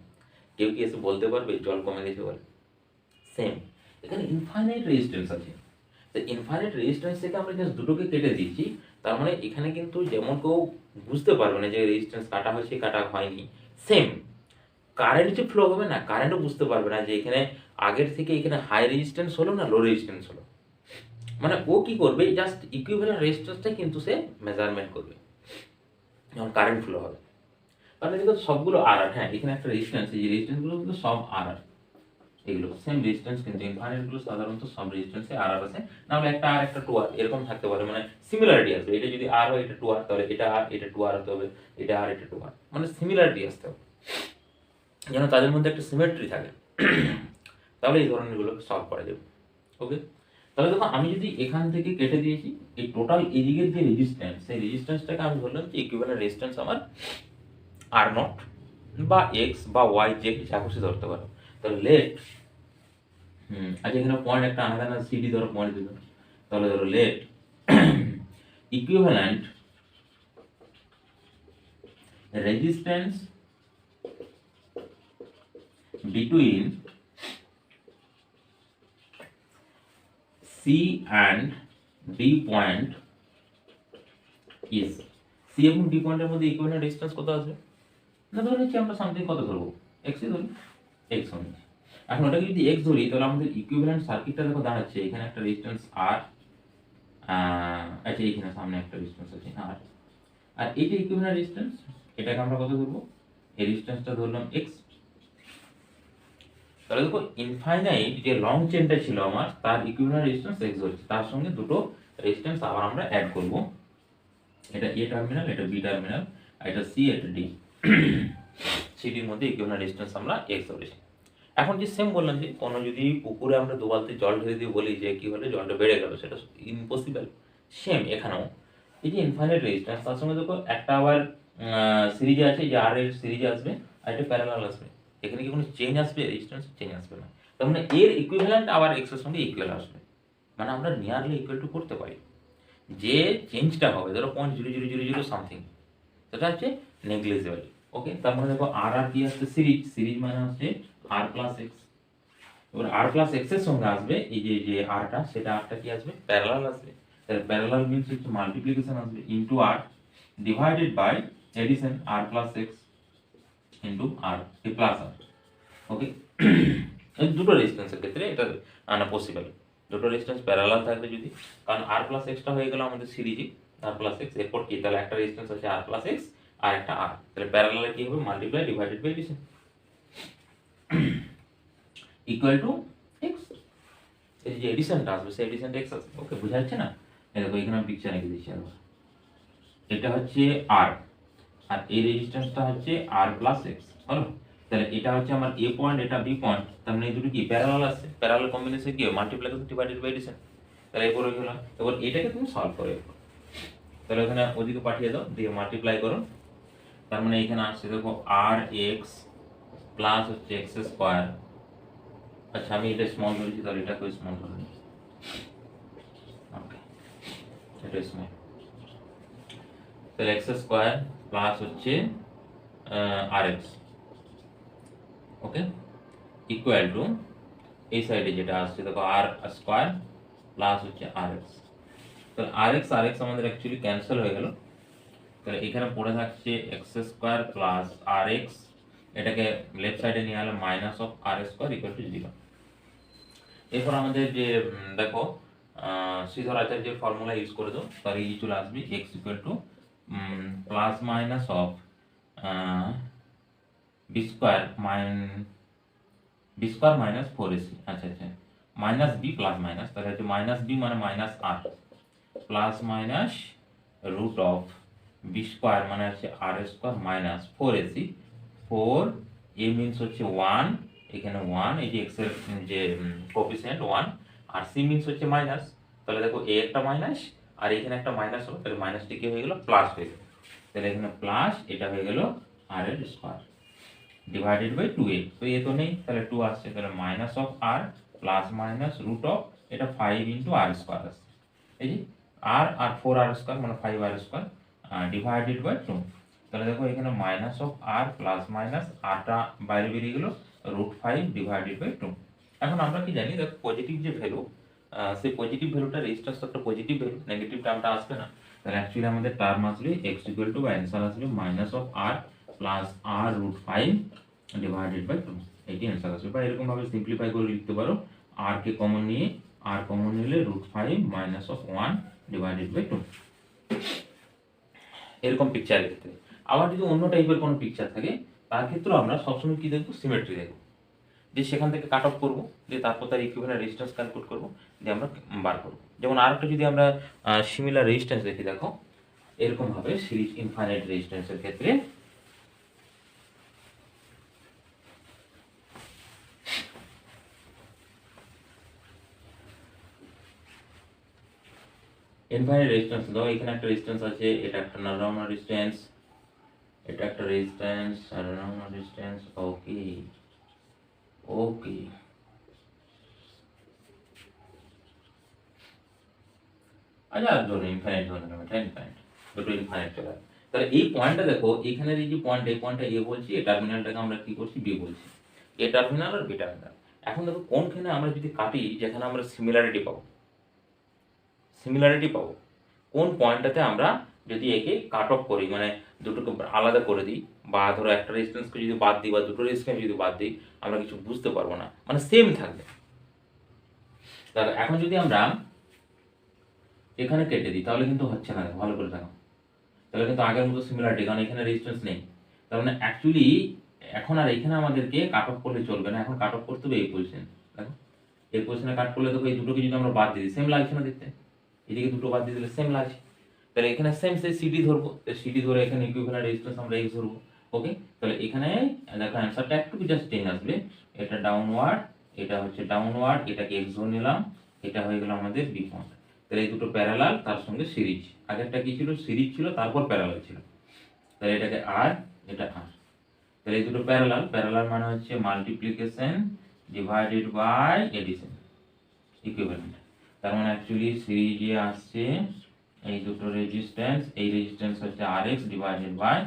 A: কেউ কি এসে বলতে পারবে জল কমে গেছে বলে? সেম এখানে ইনফাইনাইট রেজিস্ট্যান্স আছে, তো ইনফাইনাইট রেজিস্ট্যান্স থেকে আমরা জাস্ট দুটোকে কেটে দিচ্ছি, তার মানে এখানে কিন্তু যেমন কেউ বুঝতে পারবে না যে রেজিস্ট্যান্স কাটা হয়েছে কাটা হয়নি, সেম কারেন্ট যে ফ্লো হবে না, কারেন্টও বুঝতে পারবে না যে এখানে আগের থেকে এখানে হাই রেজিস্ট্যান্স হলো না লো রেজিস্ট্যান্স হলো, মানে ও কি করবে জাস্ট ইকুইভ্যালেন্ট রেজিস্ট্যান্সটা কিন্তু সে মেজারমেন্ট করবে যখন কারেন্ট ফ্লো হবে। তাহলে দেখো সবগুলো আর আর, হ্যাঁ এখানে একটা রেজিস্ট্যান্স, এই রেজিস্ট্যান্সগুলো কিন্তু সব আর আর, এগুলো সেম রেজিস্ট্যান্স, কিন্তু ইনফাইনাইটগুলো সাধারণত সব রেজিস্ট্যান্সে আর আর আছে, নাহলে একটা আর একটা 2 আর এরকম থাকতে পারে, মানে সিমিলারিটি আসবে, এটা যদি আর হয় এটা 2 আর, তাহলে এটা আর এটা 2 আর হতে হবে, এটা আর এটা 2 আর, মানে সিমিলারিটি আসতে হবে যেন তাদের মধ্যে একটা সিমেট্রি থাকে, তাহলে এই ধরনেরগুলো সলভ করা যাবে। ওকে, তাহলে দেখো আমি যদি এখান থেকে কেটে দিয়েছি এই টোটাল এদিকের যে রেজিস্ট্যান্স, সেই রেজিস্ট্যান্সটাকে আমি ধরলাম যে ইকুইভ্যালেন্ট রেজিস্ট্যান্স আমার আর নট বা এক্স বা ওয়াই যে যা খুশি ধরতে পারো। তাহলে লেট আচ্ছা এখানে পয়েন্ট একটা আলাদা সিডি ধরো পয়েন্ট দিল, তাহলে ধরো let equivalent resistance between C and D point is, C এবং D পয়েন্টের মধ্যে ইকুইভ্যালেন্ট রেজিস্ট্যান্স কত আসবে না, ধরে নিচ্ছি আমরা সামথিং কত ধরবো, x এ ধরি, x ধরি। এখন ওটাকে যদি x ধরি তাহলে আমাদের ইকুইভ্যালেন্ট সার্কিটটা দেখো দাঁড়াচ্ছে এখানে একটা রেজিস্ট্যান্স R, আচ্ছা এখানে সামনে একটা রেজিস্ট্যান্স আছে R, আর এই যে ইকুইভ্যালেন্ট রেজিস্ট্যান্স এটাকে আমরা কত ধরবো, এই রেজিস্ট্যান্সটা ধরলাম x। তাহলে দেখো ইনফাইনাইট যে লং চেনটা ছিল আমার তার ইকুইভ্যালেন্ট রেজিস্ট্যান্স x ধরছি, তার সঙ্গে দুটো রেজিস্ট্যান্স আবার আমরা অ্যাড করব, এটা এ টার্মিনাল এটা বি টার্মিনাল আর এটা সি এটা ডি, সিডির মধ্যে ইকুইভ্যালেন্ট রেজিস্ট্যান্স আমরা x ধরেছি। এখন যে সেম বললাম যে কোনো যদি পুকুরে আমরা 2 বালতি জল ঢেলে দিয়ে বলি যে কি হলে জলটা বেড়ে গেল, সেটা ইম্পসিবল। সেম এখানেও এই যে ইনফাইনাইট রেজিস্ট্যান্স তার সঙ্গে দেখো একটা আবার সিরিজে আছে, যে আর এর সিরিজে আসবে আর একটা প্যারালাল আসবে, এখানে কি কোনো চেঞ্জ আসবে, রেজিস্ট্যান্স চেঞ্জ আসবে না, তার মানে এর ইকুইভ্যালেন্ট আবার x এর সঙ্গে ইকুয়াল আসবে, মানে আমরা নিয়ারলি ইকুয়াল টু করতে পারি। যে চেঞ্জটা হবে ধরো 0.0000 সামথিং, সেটা হচ্ছে নেগলিজেবল। ওকে, তার মানে দেখো আর আর কি আসছে, সিরিজ, সিরিজ মানে হচ্ছে আর প্লাস এক্স, এবার আর প্লাস এক্স এর সঙ্গে আসবে এই যে যে আরটা, সেটা আরটা কি আসবে প্যারালাল আসবে, তাহলে প্যারালাল মিন্স হচ্ছে মাল্টিপ্লিকেশন আসবে into R divided by addition R plus x into R এই প্লাস আর। ওকে, এই দুটো রেজিস্ট্যান্সের ক্ষেত্রে এটা আনা পসিবল, দুটো রেজিস্ট্যান্স প্যারালাল থাকলে যদি, কারণ আর প্লাস এক্সটা হয়ে গেল আমাদের সিরিজে আর প্লাস এক্স, এরপর কি তাহলে একটা রেজিস্ট্যান্স আছে আর প্লাস এক্স আর একটা আর, তাহলে প্যারালালে কি হবে multiply divided by addition equal to x, এই যে এডিশনটা আসবে সেই এডিশনটা এক্স আসবে। ওকে, বোঝা যাচ্ছে না? এই দেখো এখানে আমি পিকচার এঁকে দিচ্ছি আবার, এটা হচ্ছে আর আর এই রেজিস্ট্যান্সটা হচ্ছে আর প্লাস এক্স, হলো, তাহলে এটা হচ্ছে আমার এ পয়েন্ট এটা বি পয়েন্ট, তার মানে এই দুটো কি প্যারালাল আছে, প্যারালাল কম্বিনেশন কি মাল্টিপ্লিকেশন ডিভাইডেড বাই এডিশন, তাহলে এরপর হয়ে গেল। এবার এটাকে তুমি সলভ করো এরপর, তাহলে ওখানে ওদিকে পাঠিয়ে দাও দিয়ে মাল্টিপ্লাই করো, তার মানে এখানে আসছে দেখো আর এক্স প্লাস হচ্ছে এক্স স্কোয়ার, আচ্ছা আমি এটা স্মল ধরেছি তাহলে এটাকেও স্মল ধরে নিই, সময়, তাহলে এক্স স্কোয়ার প্লাস হচ্ছে R x, okay, equal to এই সাইডে যেটা আসছে দেখো আর স্কোয়ার প্লাস হচ্ছে আর এক্স। তাহলে আর এক্স আমাদের অ্যাকচুয়ালি ক্যান্সেল হয়ে গেল, তাহলে এখানে পড়ে থাকছে x square plus R x, এটাকে লেফট সাইডে নিয়ে গেলে minus of R square equal to 0। এরপর আমাদের যে দেখো শ্রীধর আচার্যের ফর্মুলা ইউজ করে দাও, তাহলে এই চলে আসবে x equal to plus minus of b square minus 4ac, আচ্ছা আচ্ছা, মাইনাস বি প্লাস মাইনাস, তাহলে হচ্ছে মাইনাস বি মানে minus R plus minus root of b square মানে হচ্ছে R square minus 4ac, 4 a means হচ্ছে 1, এখানে 1, এই যে এক্স এর যে কোএফিসিয়েন্ট 1, আর সি মিনস হচ্ছে মাইনাস, তাহলে দেখো এ একটা মাইনাস আর এখানে একটা মাইনাস হবে, তাহলে মাইনাসটি কি হয়ে গেল প্লাস হয়ে গেল, তাহলে এখানে প্লাস এটা হয়ে গেল আর এর স্কোয়ার ডিভাইডেড বাই 2a, তো এ তো নেই তাহলে 2 আসছে, তাহলে minus of R plus minus root of এটা 5 ইন্টু আর স্কোয়ার আসছে, এই যে আর 4 আর স্কোয়ার মানে 5 আর স্কোয়ার ডিভাইডেড বাই 2, তাহলে দেখো এখানে minus of R plus minus আরটা বাইরে বেরিয়ে গেল √5 ডিভাইডেড বাই 2। এখন আমরা কি জানি দেখো পজিটিভ যে ভ্যালু, সেই পজিটিভ ভ্যালুটা রেজিস্টার্স একটা পজিটিভ ভ্যালু, নেগেটিভ টার্মটা আসবে না, তাহলে অ্যাকচুয়ালি আমাদের টার্ম আসবে x ইকুয়াল টু বা অ্যান্সার আসবে minus of R plus R √5 divided by 2, এটি অ্যান্সার আসবে। বা এরকম ভাবে সিম্পলিফাই করে লিখতে পারো, আর কে কমন নিয়ে, আর কমন নিলে √5 মাইনাস অফ 1 ডিভাইডেড বাই 2, এরকম পিকচারের ক্ষেত্রে। আবার যদি অন্য টাইপের কোনো পিকচার থাকে তার ক্ষেত্রেও আমরা সবসময় কি দেখবো, সিমেট্রি দেখবো, যে সেখান থেকে কাট অফ করবো, দিয়ে তারপর তার ইকুইভ্যালেন্ট রেজিস্ট্যান্স ক্যালকুলেট করবো, দিয়ে আমরা বার করবো। যেমন আরেকটা যদি আমরা সিমিলার রেজিস্ট্যান্স দেখি, দেখো এরকম ভাবে সিরিজ ইনফাইনাইট রেজিস্ট্যান্সের ক্ষেত্রে ইনফাইনাইট রেজিস্ট্যান্স দাও, এখানে একটা রেজিস্ট্যান্স আছে, এটা একটা নরমাল রেজিস্ট্যান্স, এটা একটা রেজিস্ট্যান্স আর নরমাল রেজিস্ট্যান্স, ওকে ওকে। আচ্ছা ধরুন ইনফাইনাইট, ধরুন এটা ইনফাইনাইট, দুটো ইনফাইনাইট চলে আসে, তাহলে এই পয়েন্টটা দেখো, এখানের এই যে পয়েন্ট, এই পয়েন্টটা এ বলছি, এই টার্মিনালটাকে আমরা কি করছি বি বলছি, এ টার্মিনাল আর বি টার্মিনাল। এখন দেখো কোনখানে আমরা যদি কাটি যেখানে আমরা সিমিলারিটি পাবো, সিমিলারিটি পাবো কোন পয়েন্টটাতে আমরা যদি একে কাট অফ করি, মানে দুটোকে আলাদা করে দিই, বা ধরো একটা রেজিস্ট্যান্সকে যদি বাদ দিই বা দুটো রেজিস্ট্যান্স যদি বাদ দিই, আমরা কিছু বুঝতে পারবো না, মানে সেম থাকবে। তাহলে এখন যদি আমরা এখানে কেটে দিই তাহলে কিন্তু হচ্ছে না, ভালো করে দেখো, তাহলে কিন্তু আগের মতো সিমিলারিটি, কারণ এখানে রেজিস্ট্যান্স নেই, তার মানে অ্যাকচুয়ালি এখন আর এখানে আমাদেরকে কাট অফ করলে চলবে না, এখন কাট অফ করতে হবে এই পজিশন। দেখো এই পজিশনে কাট করলে দেখো এই দুটোকে যদি আমরা বাদ দিই সেম লাগছে না দেখতে, এদিকে দুটো বাদ দিয়ে দিলে সেম লাগছে, তাহলে এখানে সেম সেই সিডি ধরবো, সিডি ধরে এখানে ইকুইভ্যালেন্ট রেজিস্ট্যান্স আমরা এক্স ধরবো, ওকে। তাহলে এখানে দেখো অ্যান্সারটা একটু জাস্ট চেঞ্জ আসবে, এটা ডাউনওয়ার্ড, এটা হচ্ছে ডাউনওয়ার্ড, এটাকে এক্স ধরে নিলাম, এটা হয়ে গেল আমাদের বি পয়েন্ট। তাহলে এই দুটো প্যারালাল, তার সঙ্গে সিরিজ, আগেরটা কি ছিল সিরিজ ছিল তারপর প্যারালাল ছিল, তাহলে এটাকে আর, এটা আর, তাহলে এই দুটো প্যারালাল, প্যারালাল মানে হচ্ছে multiplication divided by addition, equivalent, তার মানে অ্যাকচুয়ালি সিরিজে আসছে এই দুটো রেজিস্ট্যান্স, এই রেজিস্ট্যান্স হচ্ছে R x divided by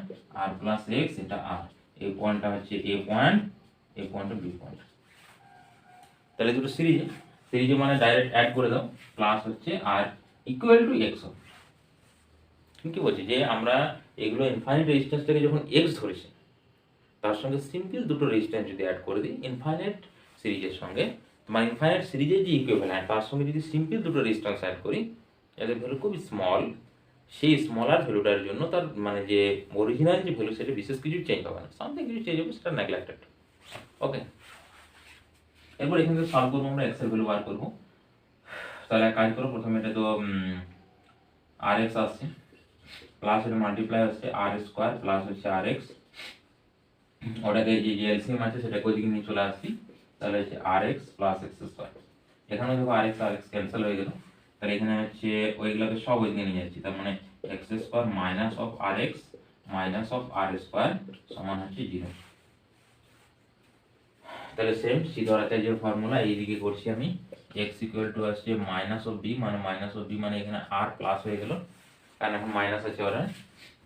A: R plus x, এটা আর, এই পয়েন্টটা হচ্ছে এ পয়েন্ট, এই পয়েন্টটা বি পয়েন্ট, তাহলে দুটো সিরিজে, সিরিজে মানে ডাইরেক্ট অ্যাড করে দাও, প্লাস হচ্ছে আর ইকুয়াল টু এক্স হবে। কি বলছি যে আমরা এগুলো ইনফাইনাইট রেজিস্ট্যান্স থেকে যখন এক্স ধরেছি, তার সঙ্গে সিম্পল দুটো রেজিস্ট্যান্স যদি অ্যাড করে দিই ইনফাইনাইট সিরিজের সঙ্গে, মানে ইনফাইনাইট সিরিজের যে ইকুইভ্যালেন্ট তার সঙ্গে যদি সিম্পল দুটো রেজিস্ট্যান্স অ্যাড করি, এদের ভ্যালু খুবই স্মল, সেই স্মলার ভ্যালুটার জন্য তার মানে যে অরিজিনাল যে ভ্যালু সেটা বিশেষ কিছু চেঞ্জ হবে না, সামথিং কিছু চেঞ্জ হবে, সেটা নেগলেক্টেড, ওকে। এরপর এখান থেকে সলভ করবো আমরা এক্স এর ভ্যালু বার করবো, তাহলে এক কাজ করো, প্রথমে এটা তো আর এক্স আসছে, প্লাস এটা মাল্টিপ্লাই হচ্ছে আর স্কোয়ার প্লাস হচ্ছে আর এক্স, ওটাকে যে এলসিএম আছে সেটাকে ওইদিকে নিয়ে চলে আসছি, তাহলে হচ্ছে R x plus x square, এখানে দেখো আর এক্স ক্যান্সেল হয়ে গেল, তাহলে এখানে হচ্ছে ওইগুলোকে সব ওইদিকে নিয়ে যাচ্ছি, তার মানে x square minus of R x minus of R square সমান হচ্ছে 0। তাহলে সেম সি ধরাতে যে ফর্মুলা এইদিকে করছি আমি, এক্স ইকুয়াল টু আসছে মাইনাস অফ বি, মানে মাইনাস অফ বি মানে এখানে আর প্লাস হয়ে গেল, কারণ এখন মাইনাস আছে ওরা,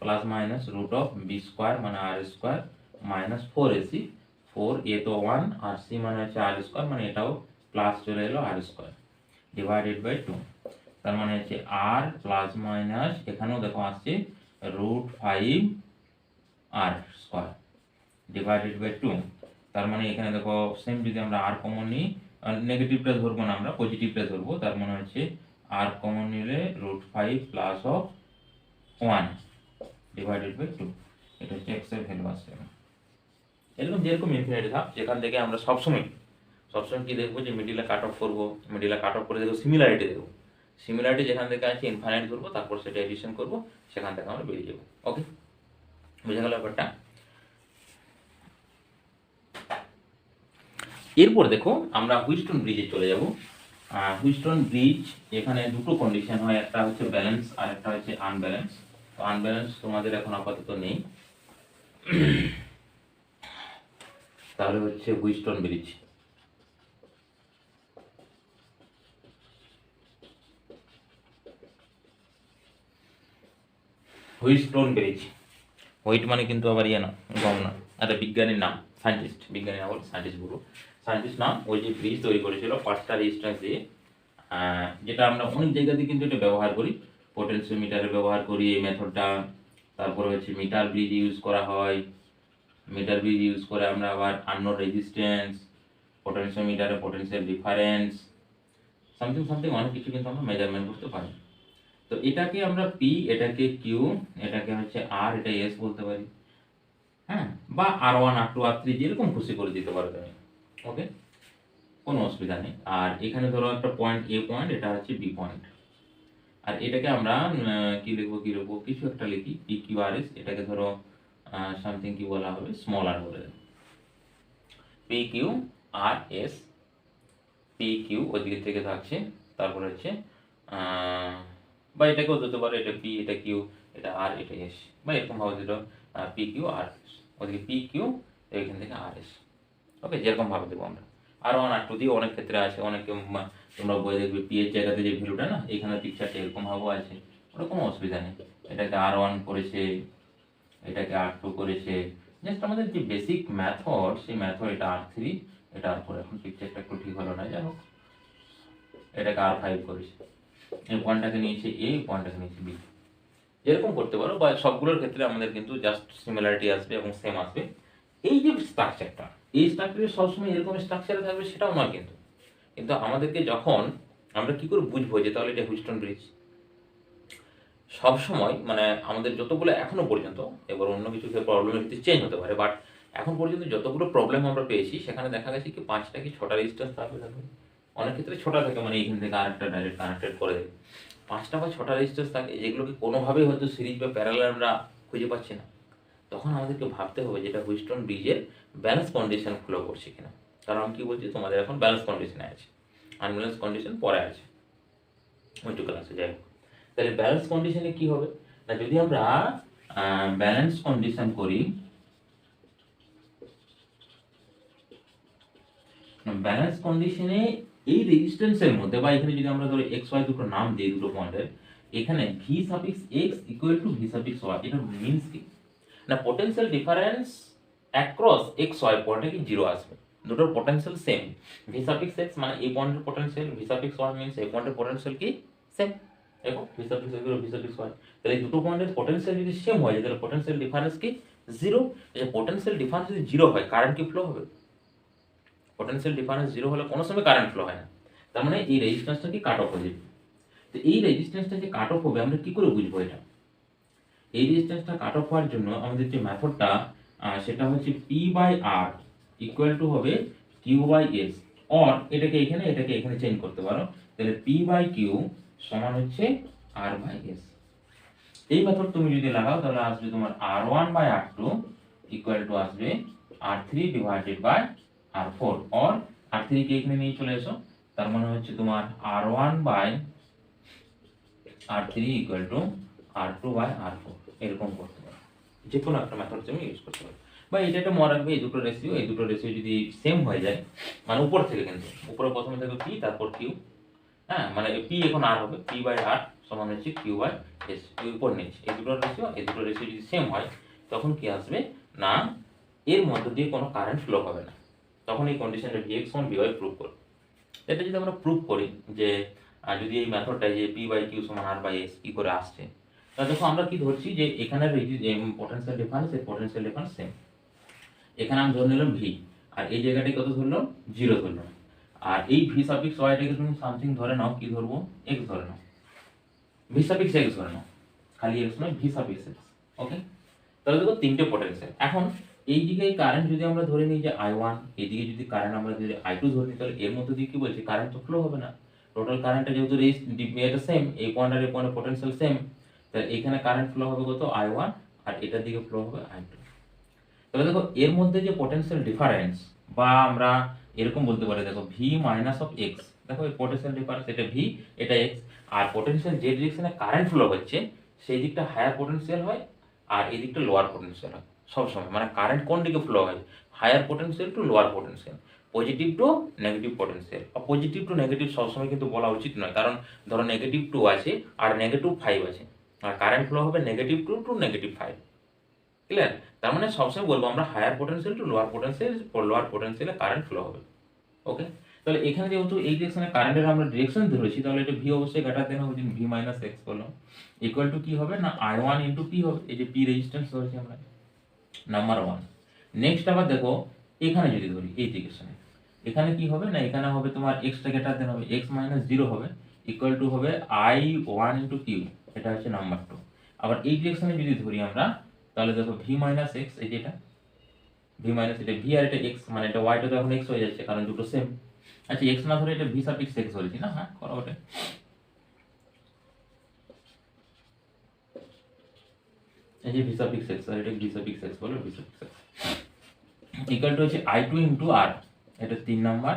A: plus minus root of b square মানে R square minus 4ac, 4a তো 1 আর c মানে হচ্ছে আর স্কোয়ার, মানে এটাও প্লাস চলে এলো আর স্কোয়ার ডিভাইডেড বাই 2, তার মানে হচ্ছে আর প্লাস মাইনাস এখানেও দেখো আসছে root 5 R square divided by 2, তার মানে এখানে দেখো সেম যদি আমরা আর কমন নিই, নেগেটিভটা ধরবো না আমরা, পজিটিভটা ধরবো, তার মানে হচ্ছে আর কমন নিলে root 5 plus of 1 divided by 2, এটা হচ্ছে এক্স এর ভ্যালু আসছে। এরকম যেরকম ইনফিনিটি ধাপ, যেখান থেকে আমরা সবসময় কি দেখবো যে মিডিলে কাট অফ করবো, মিডিলে কাট অফ করে দেখবো সিমিলারিটি দেখবো, সিমিলারিটি যেখান থেকে আছে ইনফাইনাইট করবো, তারপর সেটা এডিশন করবো, সেখান থেকে আমরা বেরিয়ে যাবো। ওকে, বুঝে গেল ব্যাপারটা। এরপর দেখো আমরা হুইস্টন ব্রিজে চলে যাব। হুইস্টন ব্রিজ এখানে দুটো কন্ডিশন হয়, একটা হচ্ছে ব্যালেন্স আর একটা হচ্ছে আনব্যালেন্স। তো আনব্যালেন্স তোমাদের এখন আপাতত নেই, তাহলে হচ্ছে Wheatstone bridge. Wheatstone bridge, wheat মানে কিন্তু আবার ইয়ে না, গম না, একটা বিজ্ঞানীর নাম, সায়েন্টিস্ট, বিজ্ঞানী না বলে সায়েন্টিস্ট বলবো, সায়েন্টিস্ট নাম। ওই যে ব্রিজ তৈরি করেছিল 5টা রেজিস্ট্যান্স দিয়ে, যেটা আমরা অনেক জায়গাতে কিন্তু এটা ব্যবহার করি, পোটেনশিওমিটারে ব্যবহার করি এই মেথডটা, তারপরে হচ্ছে মিটার ব্রিজ ইউজ করা হয়, মিটার ব্রিজ ইউজ করে আমরা আবার আননোন রেজিস্ট্যান্স, পোটেনশিওমিটারে পোটেনশিয়াল ডিফারেন্স, সামথিং সামথিং অনেক কিছু কিন্তু আমরা মেজারমেন্ট করতে পারি। তো এটাকে আমরা পি, এটাকে কিউ, এটাকে হচ্ছে আর, এটা এস বলতে পারি, হ্যাঁ, বা আর1 আর2 আর3 যেরকম খুশি করে দিতে পারবে। ওকে, কোনো অসুবিধা নেই। আর এখানে ধরো একটা পয়েন্ট এ পয়েন্ট, এটা হচ্ছে বি পয়েন্ট, আর এটাকে আমরা কি লিখবো কিছু একটা লিখি, পি কিউ আর এস, এটাকে ধরো সামথিং কি বলা হবে, স্মল আর বলে দেবো, P Q R S, P Q ওইদিকে থেকে থাকছে, তারপর হচ্ছে বা এটাকেও দিতে পারো, এটা পি, এটা কিউ, এটা আর, এটা এস, বা এরকম ভাবে দিল পি কিউ আর এস, ওদিকে পি কিউ, এখান থেকে আর এস। ওকে, যেরকম ভাবে দেবো আমরা। আর1 আর2 দিয়ে অনেক ক্ষেত্রে আছে, অনেকে তোমরা বই দেখবে পি এর জায়গাতে যে ভ্যালুটা না, এখানে পিকচারটা এরকম ভাবেও আছে, ওটা কোনো অসুবিধা নেই। এটাকে আর1 করেছে, এটাকে আর2 করেছে, জাস্ট আমাদের যে বেসিক মেথড, সেই মেথড, এটা আর3, এটা আর4, এখন পিকচারটা একটু ঠিক হলো না, যাই হোক, এটাকে আর5 করেছে, এই পয়েন্টটাকে নিয়েছে এ, পয়েন্টটাকে নিয়েছে বি, এরকম করতে পারো, বা সবগুলোর ক্ষেত্রে আমাদের কিন্তু জাস্ট সিমিলারিটি আসবে এবং সেম আসবে। এই যে স্ট্রাকচারটা, এই স্ট্রাকচারে সবসময় এরকম স্ট্রাকচারে থাকবে সেটাও নয় কিন্তু, কিন্তু আমাদেরকে যখন আমরা কি করে বুঝবো যে তাহলে এটা হুইস্টন ব্রিজ, সবসময় মানে আমাদের যতগুলো এখনো পর্যন্ত, এবার অন্য কিছু প্রবলেমের ক্ষেত্রে চেঞ্জ হতে পারে, বাট এখন পর্যন্ত যতগুলো প্রবলেম আমরা পেয়েছি সেখানে দেখা গেছে কি 5টা কি 6টা রেজিস্ট্যান্স থাকবে, অনেক ক্ষেত্রে 6টা থাকে, মানে এইখান থেকে আরেকটা ডাইরেক্ট কানেক্টেড করে দেবে, 5টা বা 6টা রেজিস্ট্যান্স থাকে, যেগুলোকে কোনোভাবেই হয়তো সিরিজ বা প্যারালাল আমরা খুঁজে পাচ্ছি না। তখন আমাদেরকে ভাবতে হবে যেটা হুইস্টন ব্রিজের ব্যালেন্স কন্ডিশন ফলো করছে কিনা, কারণ আমি কি বলছি, তোমাদের এখন ব্যালেন্স কন্ডিশনে আছে, আনব্যালেন্স কন্ডিশন পরে আছে ওইটুকু ক্লাসে, যাই হোক। তাহলে ব্যালেন্স কন্ডিশনে কি হবে না, যদি আমরা ব্যালেন্স কন্ডিশন করি, ব্যালেন্স কন্ডিশনে এই রেজিস্ট্যান্সের মধ্যে, বা এখানে যদি আমরা ধরো এক্স ওয়াই দুটো নাম দিই দুটো পয়েন্টের, এখানে V suffix x equal to V suffix y, এটা মিন্স কি না, potential difference across x y পয়েন্টে কি জিরো আসবে, দুটোর potential same, V suffix x মানে এই পয়েন্টের potential, V suffix y means এই পয়েন্টের পোটেনশিয়াল কি সেম, দেখো V suffix x V suffix y, তাহলে এই দুটো পয়েন্টের পোটেনশিয়াল যদি সেম হয়, তাহলে পোটেনশিয়াল ডিফারেন্স কি জিরো, এই পোটেনশিয়াল ডিফারেন্স যদি জিরো হয়, কারেন্ট কি ফ্লো হবে, পোটেনশিয়াল ডিফারেন্স জিরো হলে কোনো সময় কারেন্ট ফ্লো হয় না, তার মানে এই রেজিস্ট্যান্সটা কি কাট অফ হয়ে যাবে। তো এই রেজিস্ট্যান্সটা যে কাট অফ হবে আমরা কি করে বুঝবো এটা, এই রেজিস্ট্যান্সটা কাট অফ হওয়ার জন্য আমাদের যে মেথডটা সেটা হচ্ছে P by R equal to হবে কিউ বাই এস, অর এটাকে এখানে চেঞ্জ করতে পারো, তাহলে পি বাই কিউ সমান হচ্ছে আর বাই এস। এই মেথড তুমি যদি লাগাও তাহলে আসবে তোমার আর1 বাই আর2 ইকুয়াল টু আসবে আর3 ডিভাইডেড বাই আর4, অর আর3 কে এখানে নিয়ে চলে এসো, তার মানে হচ্ছে তোমার আর1 বাই আর3 ইকুয়াল টু আর2 বাই আর4, এরকম করতে পারো, যে কোনো একটা মেথড তুমি ইউজ করতে পারো। বা এটা একটা মনে রাখবে এই দুটো রেশিও যদি সেম হয়ে যায়, মানে উপর থেকে কিন্তু উপরে প্রথমে থাকবে পি তারপর কিউ, হ্যাঁ মানে পি এখন আর হবে, পি বাই আর সমান হচ্ছে কিউ বাই এস, উপর নিচ এই দুটো রেশিও যদি সেম হয় তখন কি আসবে না এর মধ্য দিয়ে কোনো কারেন্ট ফ্লো হবে না, তখন এই কন্ডিশনটা ভিএক্স সমান ভি ওয়াই প্রুভ করব। এটা যদি আমরা প্রুভ করি যে যদি এই মেথডটা যে পি বাই কিউ সমান আর বাই এস কি করে আসছে, তাহলে দেখো আমরা কি ধরছি যে এখানের এই যে পোটেনশিয়াল ডিফারেন্স, এই পোটেনশিয়াল ডিফারেন্স সেম, এখানে আমি ধরে নিলাম ভি, আর এই জায়গাটায় কত ধরলাম 0 ধরলাম, আর এই ভি সাফিক্স ওয়াইটাকে তুমি সামথিং ধরে নাও, কি ধরবো এক্স ধরে নাও, ভি সাফিক্স এক্স ধরে নাও, খালি এক্স নয় ভি সাফিক্স এক্স। ওকে, তাহলে দেখো তিনটে পোটেনশিয়াল। এখন এই দিকে কারেন্ট যদি আমরা ধরে নিই যে I1, এইদিকে যদি কারেন্ট আমরা যদি I2 ধরে নিই, তাহলে এর মধ্যে দিয়ে কি বলছি কারেন্ট তো ফ্লো হবে না, টোটাল কারেন্টটা যেহেতু এটা সেম, এই পয়েন্ট আর এই পয়েন্টের পোটেনশিয়াল সেম, তাহলে এখানে কারেন্ট ফ্লো হবে কত I1, আর এটার দিকে ফ্লো হবে I2। তাহলে দেখো এর মধ্যে যে পোটেনশিয়াল ডিফারেন্স, বা আমরা এরকম বলতে পারি দেখো ভি মাইনাস অফ এক্স, দেখো এই পোটেনশিয়াল ডিফারেন্স এটা ভি এটা এক্স, আর পোটেনশিয়াল যে ডিরেকশনে কারেন্ট ফ্লো হচ্ছে সেই দিকটা হায়ার পোটেনশিয়াল হয় আর এই দিকটা লোয়ার পোটেনশিয়াল হয় সবসময়, মানে কারেন্ট কোন দিকে ফ্লো হয় higher potential to lower potential, positive to negative potential. আর পজিটিভ টু নেগেটিভ সবসময় কিন্তু বলা উচিত নয়, কারণ ধরো -2 আছে আর -5 আছে, আর কারেন্ট ফ্লো হবে -2 টু -5, ক্লিয়ার? তার মানে সবসময় বলবো আমরা হায়ার পোটেনশিয়াল টু লোয়ার পোটেনশিয়ালে কারেন্ট ফ্লো হবে। ওকে, তাহলে এখানে যেহেতু এই ডিরেকশনে কারেন্টের আমরা ডিরেকশন ধরেছি, তাহলে এটা ভি অবশ্যই গ্রেটার দেন হবে, ভি মাইনাস এক্স করলাম ইকুয়াল টু কি হবে না I1 ইন্টু পি হবে, এই যে পি রেজিস্ট্যান্স ধরেছি আমরা নাম্বার 1। নেক্সট আবার দেখো এখানে যদি ধরি এই ডিরেকশনে, এখানে কি হবে না এখানে হবে তোমার এক্সটা গ্রেটার দেন হবে, এক্স মাইনাস 0 হবে ইকুয়াল টু হবে I1 ইন্টু কিউ, এটা হচ্ছে নাম্বার 2। আবার এই ডিরেকশনে যদি ধরি আমরা, তাহলে দেখো ভি মাইনাস এক্স, এই যে এটা ভি মাইনাস এটা ভি আর এটা এক্স, মানে এটা ওয়াইটা তো এখন এক্স হয়ে যাচ্ছে কারণ দুটো সেম। আচ্ছা এক্স না ধরে এটা ভি সাফিক্স এক্স ধরেছি না, হ্যাঁ করো ওটা, এই যে ভি সাফিক্স এক্স আর এটা ভি সাফিক্স এক্স বলো, V suffix x equal to হচ্ছে I2 ইন্টু আর, এটা 3 নাম্বার,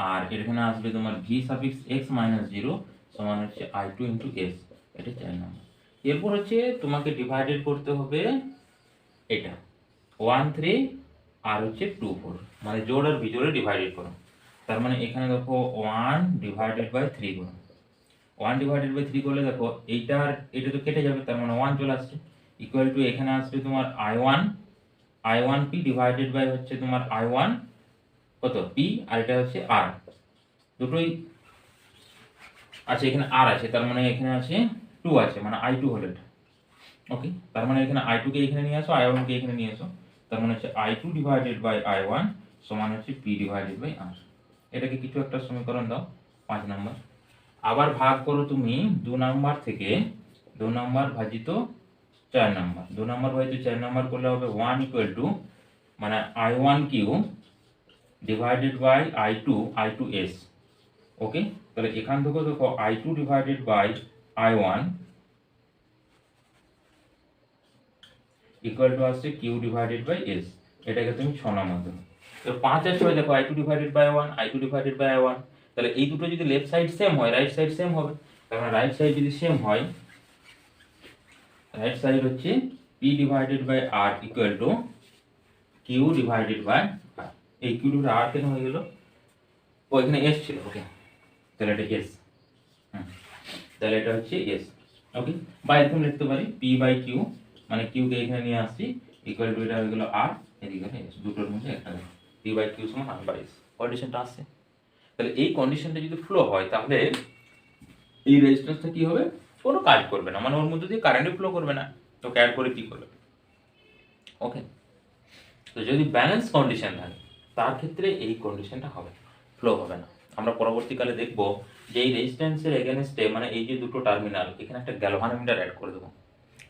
A: আর এখানে আসবে তোমার ভি সাফিক্স এক্স মাইনাস 0 সমান হচ্ছে I2 ইন্টু এস, এটা 4 নাম্বার। এরপর হচ্ছে তোমাকে ডিভাইডেড করতে হবে এটা 1 3 আর হচ্ছে 2 4, মানে জোড় আর বিজোড়ে ডিভাইডেড করো, তার মানে এখানে দেখো 1 ডিভাইডেড বাই 3 করো, 1 ডিভাইডেড বাই 3 করলে দেখো এইটার এটা তো কেটে যাবে, তার মানে 1 চলে আসছে ইকুয়াল টু এখানে আসবে তোমার I1 পি ডিভাইডেড বাই হচ্ছে তোমার I1 কত পি, আর এটা হচ্ছে আর, দুটোই আছে এখানে আর আছে, তার মানে এখানে আছে 2 আছে, মানে I2 হলো এটা। ওকে, তার মানে এখানে I2 কে এখানে নিয়ে আসো, I1 কে এখানে নিয়ে আসো, তার মানে হচ্ছে I2 ডিভাইডেড বাই I1 সমান হচ্ছে P ডিভাইডেড বাই R। এটাকে কিছু একটা সমীকরণ দাও 5 নাম্বার। আবার ভাগ করো তুমি 2 নাম্বার থেকে, 2 নাম্বার ভাজিত 4 নাম্বার, 2 নাম্বার ভাজিত 4 নাম্বার করলে হবে 1 ইকুয়াল টু মানে I1 Q divided by I2 S। Okay, তাহলে এখান থেকে দেখো I2 divided by I1 equal to আসছে কিউ ডিভাইডেড বাই এস, এটাকে তুমি 6 নাম্বার দেবে। তো 5 আর 6 দেখো I2 divided by I1 divided by I1, তাহলে এই দুটো যদি লেফট সাইড সেম হয় রাইট সাইড সেম হবে, তার মানে রাইট সাইড যদি সেম হয়, রাইট সাইড হচ্ছে P divided by R equal to Q divided by R। এই কিউ ডিভাইডেড R কেন হয়ে গেল, ও এখানে S ছিল, ওকে তাহলে এটা S, তাহলে এটা হচ্ছে S। ওকে, বা এরকম লিখতে পারি P বাই কিউ, মানে কিউ কে এখানে নিয়ে আসছি ইকুয়াল টু এটা হয়ে গেল R, এদিকে S, দুটোর মধ্যে একটা P বাই কিউ সমান R বাই S, কন্ডিশনটা আসছে। তাহলে এই কন্ডিশনটা যদি ফ্লো হয় তাহলে এই রেজিস্ট্যান্সটা কি হবে, কোনো কাজ করবে না, মানে ওর মধ্যে দিয়ে কারেন্ট ফ্লো করবে না, তো ক্যাড করে কি করবে। ওকে, তো যদি ব্যালেন্স কন্ডিশন থাকে তার ক্ষেত্রে এই কন্ডিশনটা হবে, ফ্লো হবে না। আমরা পরবর্তীকালে দেখব যে এই রেজিস্ট্যান্সের এগেনস্টে, মানে এই যে দুটো টার্মিনাল এখানে একটা গ্যালভানোমিটার অ্যাড করে দেবো।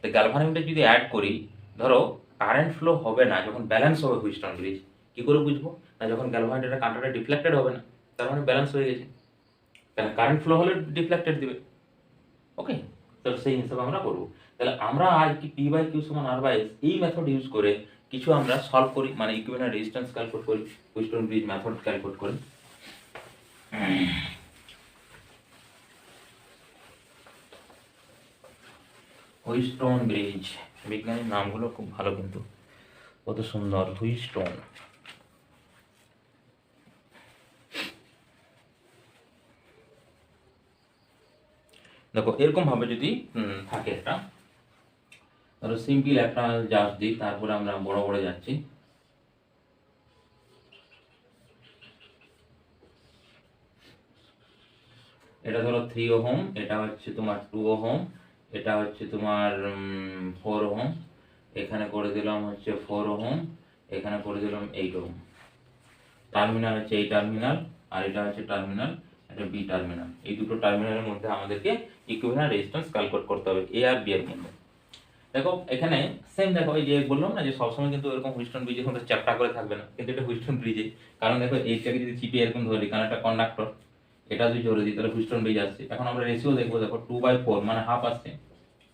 A: তো গ্যালভানোমিটার যদি অ্যাড করি, ধরো কারেন্ট ফ্লো হবে না যখন ব্যালেন্স হবে হুইস্টন ব্রিজ, কি করে বুঝবো না যখন গ্যালভানোমিটারের কাঁটাটা ডিফ্লেক্টেড হবে না, তার মানে ব্যালেন্স হয়ে গেছে, কারণ কারেন্ট ফ্লো হলে ডিফ্লেক্টেড দিবে। ওকে, তো সেই হিসাবে আমরা করবো। তাহলে আমরা আজ কি পি বাই কিউ সমান আর বাই এস এই মেথড ইউজ করে কিছু আমরা সলভ করি, মানে ইকুইভ্যালেন্ট রেজিস্ট্যান্স ক্যালকুলেট করি, হুইস্টন ব্রিজ মেথড ক্যালকুলেট করি। হুইস্টন ব্রিজ, বিজ্ঞানীর নামগুলো খুব ভালো কিন্তু। কত সুন্দর হুইস্টোন। দেখো এরকম ভাবে যদি থাকে একটা, ধরো সিম্পল একটা জাস্ট দিই, তারপরে আমরা বড় বড় যাচ্ছি। এটা ধরো 3 ওহম, এটা হচ্ছে তোমার 2 ওহম, এটা হচ্ছে তোমার 4 ওহম, এখানে করে দিলাম হচ্ছে 4 ওহম, এখানে করে দিলাম 8 ওহম। টার্মিনাল হচ্ছে এই টার্মিনাল, আর এটা হচ্ছে টার্মিনাল, এটা বি টার্মিনাল। এই দুটো টার্মিনালের মধ্যে আমাদেরকে ইকুইভ্যালেন্ট রেজিস্ট্যান্স ক্যালকুলেট করতে হবে এ আর বি এর মধ্যে। দেখো এখানে সেম, দেখো এই যে বললাম না যে সবসময় কিন্তু এরকম হুইস্টন ব্রিজে কিন্তু চ্যাপ্টা করে থাকবে না, কিন্তু এটা হুইস্টন ব্রিজে, কারণ দেখো এইটাকে যদি চিপে এরকম ধরি, কারণ একটা কন্ডাক্টর, এটা যদি জোরে দিই তাহলে হুইস্টন ব্রিজ আসছে। এখন আমরা রেশিও দেখবো, দেখো 2/4 মানে হাফ আসছে,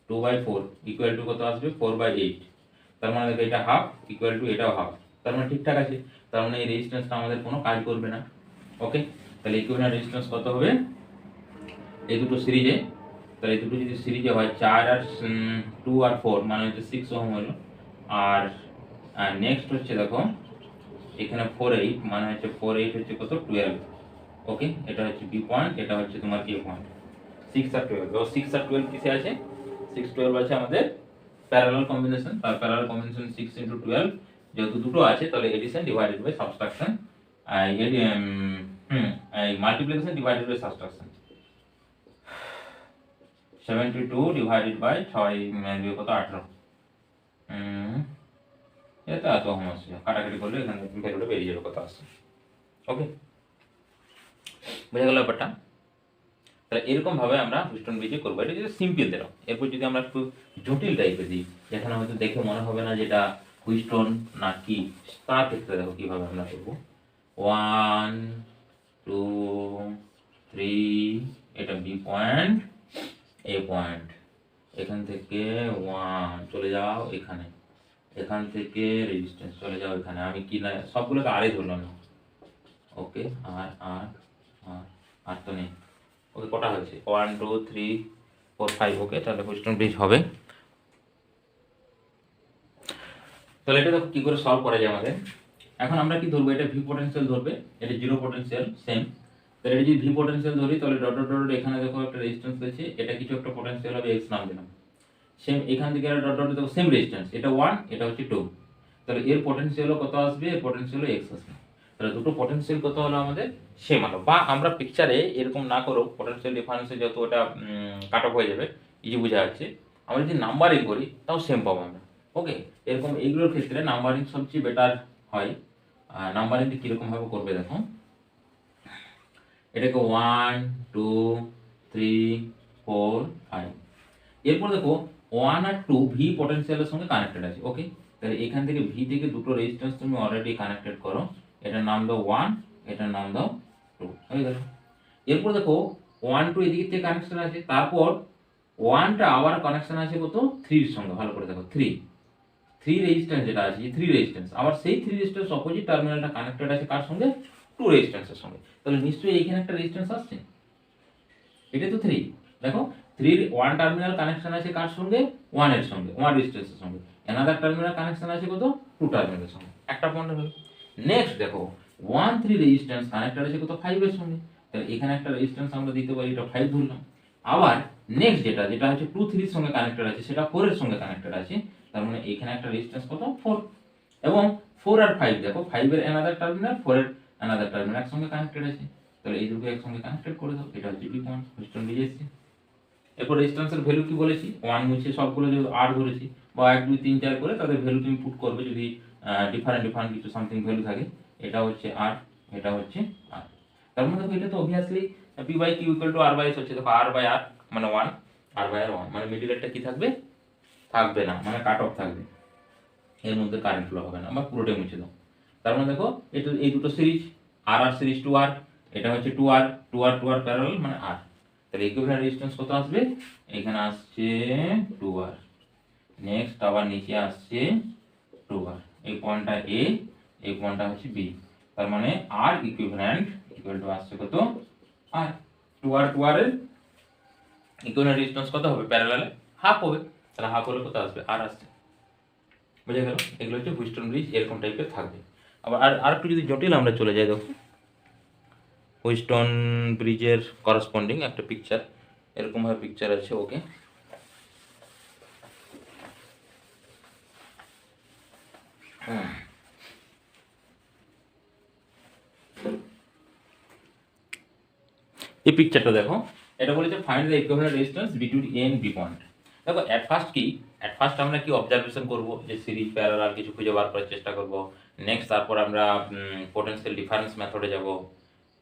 A: 2/4 ইকুয়াল টু কত আসবে 4/8, তার মানে দেখো এটা হাফ ইকুয়াল টু এটাও হাফ, তার মানে ঠিকঠাক আছে। তার মানে এই রেজিস্ট্যান্সটা আমাদের কোনো কাজ করবে না। ওকে, তাহলে ইকুইভ্যালেন্ট রেজিস্ট্যান্স কত হবে এই দুটো সিরিজে? তাহলে এই দুটো যদি সিরিজে হয় 4 আর 2 আর 4 মানে হচ্ছে 6 ওহম হলো। আর নেক্সট হচ্ছে দেখো এখানে 48 মানে হচ্ছে 48 হচ্ছে কত 12। ওকে, এটা হচ্ছে বি পয়েন্ট, এটা হচ্ছে তোমার এ পয়েন্ট। 6 আর 12, ও 6 আর 12 কিসে আছে? 6 12 আছে আমাদের প্যারালাল কম্বিনেশন, তার প্যারালাল কম্বিনেশন 6 * 12, যেহেতু দুটো আছে তাহলে এডিশন ডিভাইডেড বাই সাবট্রাকশন, এই multiplication divided by subtraction. 72 divided by 6 কত 18, এটা এত ওহম আসছে, কাটাকাটি করলে এখানে ভ্যালুটা বেরিয়ে যাবে কত আসছে। ওকে, বোঝা গেল ব্যাপারটা? তাহলে এরকম ভাবে আমরা হুইস্টন ব্রিজে করবো, এটা যদি সিম্পল দিলাম। এরপর যদি আমরা একটু জটিল টাইপের দিই, যেখানে হয়তো দেখে মনে হবে না যেটা হুইস্টন না কি, তার ক্ষেত্রে দেখো কিভাবে আমরা করবো। 1 2 3, এটা বি পয়েন্ট, এ পয়েন্ট, এখান থেকে 1 চলে যাও এখানে, এখান থেকে রেজিস্ট্যান্স চলে যাও এখানে। আমি কি না সবগুলোকে আরই ধরলাম না। ওকে, আর আর আর আর তো নেই। ওকে, কটা হয়েছে? 1 2 3 4 5। ওকে, তাহলে হুইস্টন ব্রিজ হবে। তাহলে এটা দেখো কি করে সলভ করা যায় আমাদের। এখন আমরা কি ধরবো, এটা ভি পটেনশিয়াল ধরবে, এটা জিরো পটেনশিয়াল সেম। তাহলে এটা যদি ভি পটেনশিয়াল ধরি তাহলে ডট ডট ডট এখানে দেখো একটা রেজিস্ট্যান্স আছে, এটা কিছু একটা পটেনশিয়াল হবে এক্স নাম দিলাম। সেম এখান থেকে একটা ডট ডট দেখো সেম রেজিস্ট্যান্স, এটা 1 এটা হচ্ছে 2, তাহলে এর পটেনশিয়ালও কত আসবে? এর পটেনশিয়ালও এক্স আসবে। তাহলে দুটো পটেনশিয়াল কত হলো আমাদের? সেম হলো। বা আমরা পিকচারে এরকম না করো, পটেনশিয়াল ডিফারেন্সে যত ওটা কাট অফ হয়ে যাবে, ইজি বোঝা যাচ্ছে। আমরা যদি নাম্বারিং করি তাও সেম পাবো আমরা। ওকে, এরকম এইগুলোর ক্ষেত্রে নাম্বারিং সবচেয়ে বেটার হয়। নাম্বারিংটা কীরকম ভাবে করবে দেখো, এটাকে 1 2 3 4 5, এরপর দেখো 1 আর 2 ভি পটেনশিয়ালের সঙ্গে কানেক্টেড আছে। ওকে, তাহলে এখান থেকে ভি থেকে দুটো রেজিস্ট্যান্স তুমি অলরেডি কানেক্টেড করো, এটার নাম দাও 1, এটার নাম দাও 2, হয়ে গেল। এরপর দেখো 1 2 এদিক থেকে কানেকশন আছে, তারপর 1টা আবার কানেকশন আছে কত 3 এর সঙ্গে। ভালো করে দেখো 3 রেজিস্ট্যান্স যেটা আছে, 3 রেজিস্ট্যান্স, আবার সেই 3 রেজিস্ট্যান্স অপোজিট টার্মিনালটা কানেক্টেড আছে কার সঙ্গে? 2 রেজিস্ট্যান্সের সঙ্গে। তাহলে নিশ্চয়ই এইখানে একটা রেজিস্ট্যান্স আসছে, এটা তো 3। দেখো 3 1 টার্মিনাল কানেকশন আছে কার সঙ্গে? 1 এর সঙ্গে, 1 রেজিস্ট্যান্সের সঙ্গে। অ্যানাদার টার্মিনাল কানেকশন আছে কত? 2 টার্মিনালের সঙ্গে। একটা পয়েন্ট হলো। নেক্সট দেখো 1 3 রেজিস্ট্যান্স কানেক্টেড আছে কত? 5 এর সঙ্গে। তাহলে এখানে একটা রেজিস্ট্যান্স আমরা দিতে পারি, এটা 5 ধরলাম। আবার নেক্সট যেটা হচ্ছে 2 3 এর সঙ্গে কানেক্টেড আছে, সেটা 4 এর সঙ্গে কানেক্টেড আছে, তার মানে এখানে একটা রেজিস্ট্যান্স কত? 4। এবং 4 আর 5 দেখো 5 এর অ্যানাদার টার্মিনাল, 4 এর অ্যানাদার টার্মিনাল একসঙ্গে কানেক্টেড আছে, তাহলে এই দুটো একসঙ্গে কানেক্টেড করে দাও, এটা হচ্ছে বি পয়েন্ট, হুইস্টন ব্রিজ এসেছে। এরপর রেজিস্ট্যান্সের ভ্যালু কি বলেছি? 1 মুছে সবগুলো যদি আর ধরেছি, বা 1 2 3 4 করে তাদের ভ্যালু তুমি পুট করবে, যদি ডিফারেন্ট কিছু সামথিং ভ্যালু থাকে। এটা হচ্ছে আর, এটা হচ্ছে আর। তার মানে দেখো এটা তো obviously P by Q equal to R by S হচ্ছে। দেখো আর বাই আর মানে 1, আর বাই আর 1 মানে মিডিলেরটা কি থাকবে? থাকবে না, মানে কাট অফ থাকবে, এর মধ্যে কারেন্ট ফ্লো হবে না, বা পুরোটাই মুছে দাও। তার মানে দেখো এটা এই দুটো সিরিজ, আর আর সিরিজ 2 আর, এটা হচ্ছে 2 আর 2 আর 2 আর প্যারালাল মানে আর। তাহলে ইকুইভ্যালেন্ট রেজিস্ট্যান্স কত আসবে? এখানে আসছে 2 আর, নেক্সট আবার নিচে আসছে 2 আর, এই পয়েন্টটা এ, এই পয়েন্টটা হচ্ছে বি। তার মানে আর ইকুইভ্যালেন্ট ইকুয়াল টু আসছে কত? আর 2 আর 2 আর এর ইকুইভ্যালেন্ট রেজিস্ট্যান্স কত হবে? প্যারালালে হাফ হবে, তাহলে হাফ হলে কত আসবে? আর আসছে। বোঝা গেল? এগুলো হচ্ছে হুইস্টন ব্রিজ, এরকম টাইপের থাকবে। আবার আর একটু যদি জটিল আমরা চলে যাই, দেখো হুইস্টন ব্রিজের করসপন্ডিং একটা পিকচার, এরকমভাবে পিকচার আছে। ওকে, এই পিকচারটা দেখো, এটা বলেছে find the equivalent resistance between A and B point. দেখো অ্যাট ফার্স্ট আমরা কি অবজারভেশন করব, যে সিরিজ প্যারালাল কিছু খুঁজে বার করার চেষ্টা করব। নেক্সট তারপর আমরা পোটেনশিয়াল ডিফারেন্স মেথডে যাব।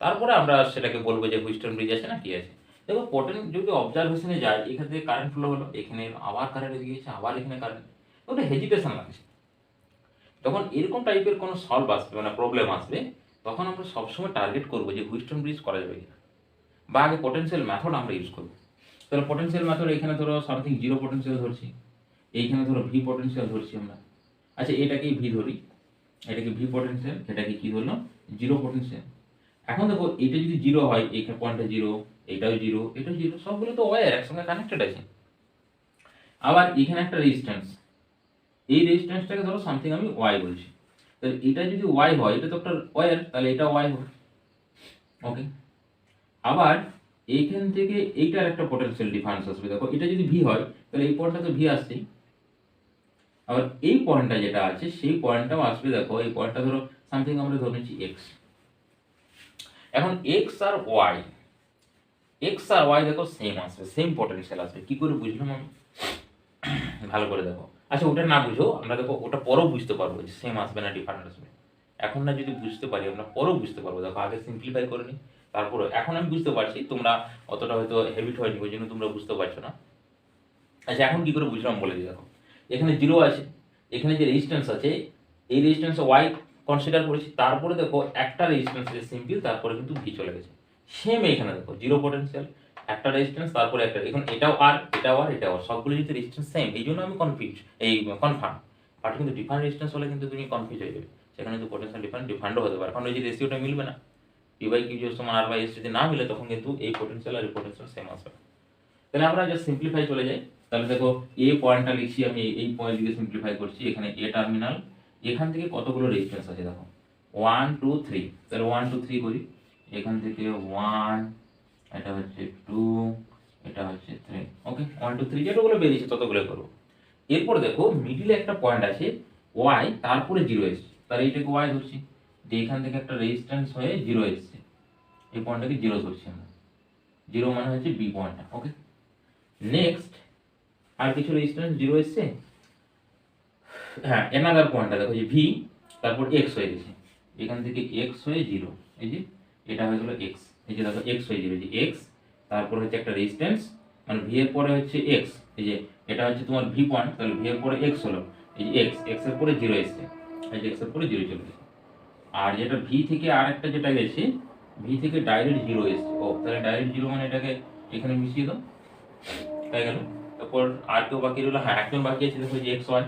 A: তারপরে আমরা সেটাকে বলবো যে হুইস্টন ব্রিজ আছে না কি আছে। দেখো যদি অবজারভেশনে যায়, এখান থেকে কারেন্ট ফ্লো হলো, এখানে আবার কারেন্ট এদিকে গেছে, আবার এখানে কারেন্ট, ওটা হেজিটেশন লাগছে। যখন এরকম টাইপের কোনো সলভ আসবে, মানে প্রবলেম আসবে, তখন আমরা সবসময় টার্গেট করবো যে হুইস্টন ব্রিজ করা যাবে কিনা, বা আগে পোটেনশিয়াল মেথড আমরা ইউজ করবো। তাহলে পোটেনশিয়াল মেথড, এখানে ধরো সামথিং জিরো পোটেনশিয়াল ধরছি, এইখানে ধরো ভি পোটেনশিয়াল ধরছি আমরা। আচ্ছা, এটাকেই ভি ধরি, এটাকে ভি পোটেনশিয়াল, এটাকে কি ধরলো, জিরো পোটেনশিয়াল। এখন দেখো এটা যদি জিরো হয়, এইখানে পয়েন্টে জিরো, এটাও জিরো, এটাও জিরো, সবগুলো তো ওয়্যার একসঙ্গে কানেক্টেড আছে। আবার এখানে একটা রেজিস্ট্যান্স, এই রেজিস্ট্যান্সটাকে ধরো সামথিং আমি ওয়াই বলছি, তাহলে এটা যদি ওয়াই হয়, এটা তো একটা ওয়্যার, তাহলে এটা ওয়াই হবে। ওকে, আবার এইখান থেকে এইটার একটা পোটেনশিয়াল ডিফারেন্স আসবে। দেখো এটা যদি ভি হয়, তাহলে এই পয়েন্টটা তো ভি আসছেই। আবার এই পয়েন্টটা যেটা আছে, সেই পয়েন্টটাও আসবে। দেখো এই পয়েন্টটা ধরো সামথিং আমরা ধরে নিচ্ছি এক্স। এখন এক্স আর ওয়াই দেখো সেম আসবে, সেম পোটেনশিয়াল আসবে। কি করে বুঝলাম আমি? ভালো করে দেখো। আচ্ছা, ওটা না বুঝো, আমরা দেখো ওটা পরেও বুঝতে পারবো যে সেম আসবে না ডিফারেন্ট আসবে। এখন না যদি বুঝতে পারি, আমরা পরেও বুঝতে পারবো। দেখো আগে সিম্পলিফাই করে নিই, তারপরে এখন আমি বুঝতে পারছি, তোমরা অতটা হয়তো হ্যাবিট হয়নি, ওই জন্য তোমরা বুঝতে পারছো না। আচ্ছা, এখন কি করে বুঝলাম বলে দিই। দেখো এখানে জিরো আছে, এখানে যে রেজিস্ট্যান্স আছে, এই রেজিস্ট্যান্স ওয়াই কনসিডার করেছি, তারপরে দেখো একটা রেজিস্ট্যান্স আছে সিম্পল, তারপরে কিন্তু ভি চলে গেছে। সেম এখানে দেখো জিরো পোটেনশিয়াল, একটা রেজিস্ট্যান্স, তারপরে একটা, এখন এটাও আর এটাও আর এটাও আর, সবগুলো যদি রেজিস্ট্যান্স সেম, এই জন্য আমি কনফার্ম। বাট কিন্তু ডিফারেন্ট রেজিস্ট্যান্স হলে কিন্তু তুমি কনফিউজ হয়ে যাবে, সেখানে কিন্তু পোটেনশিয়াল ডিফারেন্টও হতে পারে, কারণ এই যে রেশিওটা মিলবে না, পি বাই কিউ সমান আর বাই এস যদি না মিলে, তখন কিন্তু এই পোটেনশিয়াল আর এই পোটেনশিয়াল সেম আসবে। তাহলে আমরা জাস্ট সিম্পলিফাই চলে যাই। তাহলে দেখো এ পয়েন্টটা লিখছি আমি, এই পয়েন্ট দিকে সিম্পলিফাই করছি। এখানে এ টার্মিনাল, এখান থেকে কতগুলো রেজিস্ট্যান্স আছে দেখো, 1 2 3। তাহলে 1 2 3 করি, এখান থেকে 1, এটা হচ্ছে 2, এটা হচ্ছে 3। ওকে, 1 2 3 যতগুলো বেরিয়েছে ততগুলো করবো। এরপর দেখো মিডিলে একটা পয়েন্ট আছে ওয়াই, তারপরে জিরো এসছে, তাহলে এইটাকে ওয়াই ধরছি, যে এখান থেকে একটা রেজিস্ট্যান্স হয়ে জিরো এসছে, এই পয়েন্টটাকে জিরো ধরছি আমরা। জিরো মানে হচ্ছে বি পয়েন্টটা। ওকে, নেক্সট আর কিছু রেজিস্ট্যান্স জিরো এসছে। হ্যাঁ, এনাদার পয়েন্টটা দেখো যে ভি, তারপর এক্স হয়ে গেছে, এখান থেকে এক্স হয়ে জিরো, এই যে এটা হয়ে গেলো এক্স, এই যে দেখো এক্স হয়ে যাবে, যে এক্স, তারপর হচ্ছে একটা রেজিস্ট্যান্স, মানে ভি এর পরে হচ্ছে এক্স, এই যে এটা হচ্ছে তোমার ভি পয়েন্ট, তাহলে ভি এর পরে এক্স হলো, এই যে এক্স, এক্স এর পরে জিরো এসছে, এই যে এক্স এর পরে জিরো চলে গেছে। আর যেটা ভি থেকে আর একটা যেটা গেছে, ভি থেকে ডাইরেক্ট জিরো এসছে, ও তাহলে ডাইরেক্ট জিরো মানে এটাকে এখানে মিশিয়ে দাও, হয়ে গেল। তারপর আর কেউ বাকি রইলো, হ্যাঁ একজন বাকি আছে, দেখো যে এক্স ওয়াই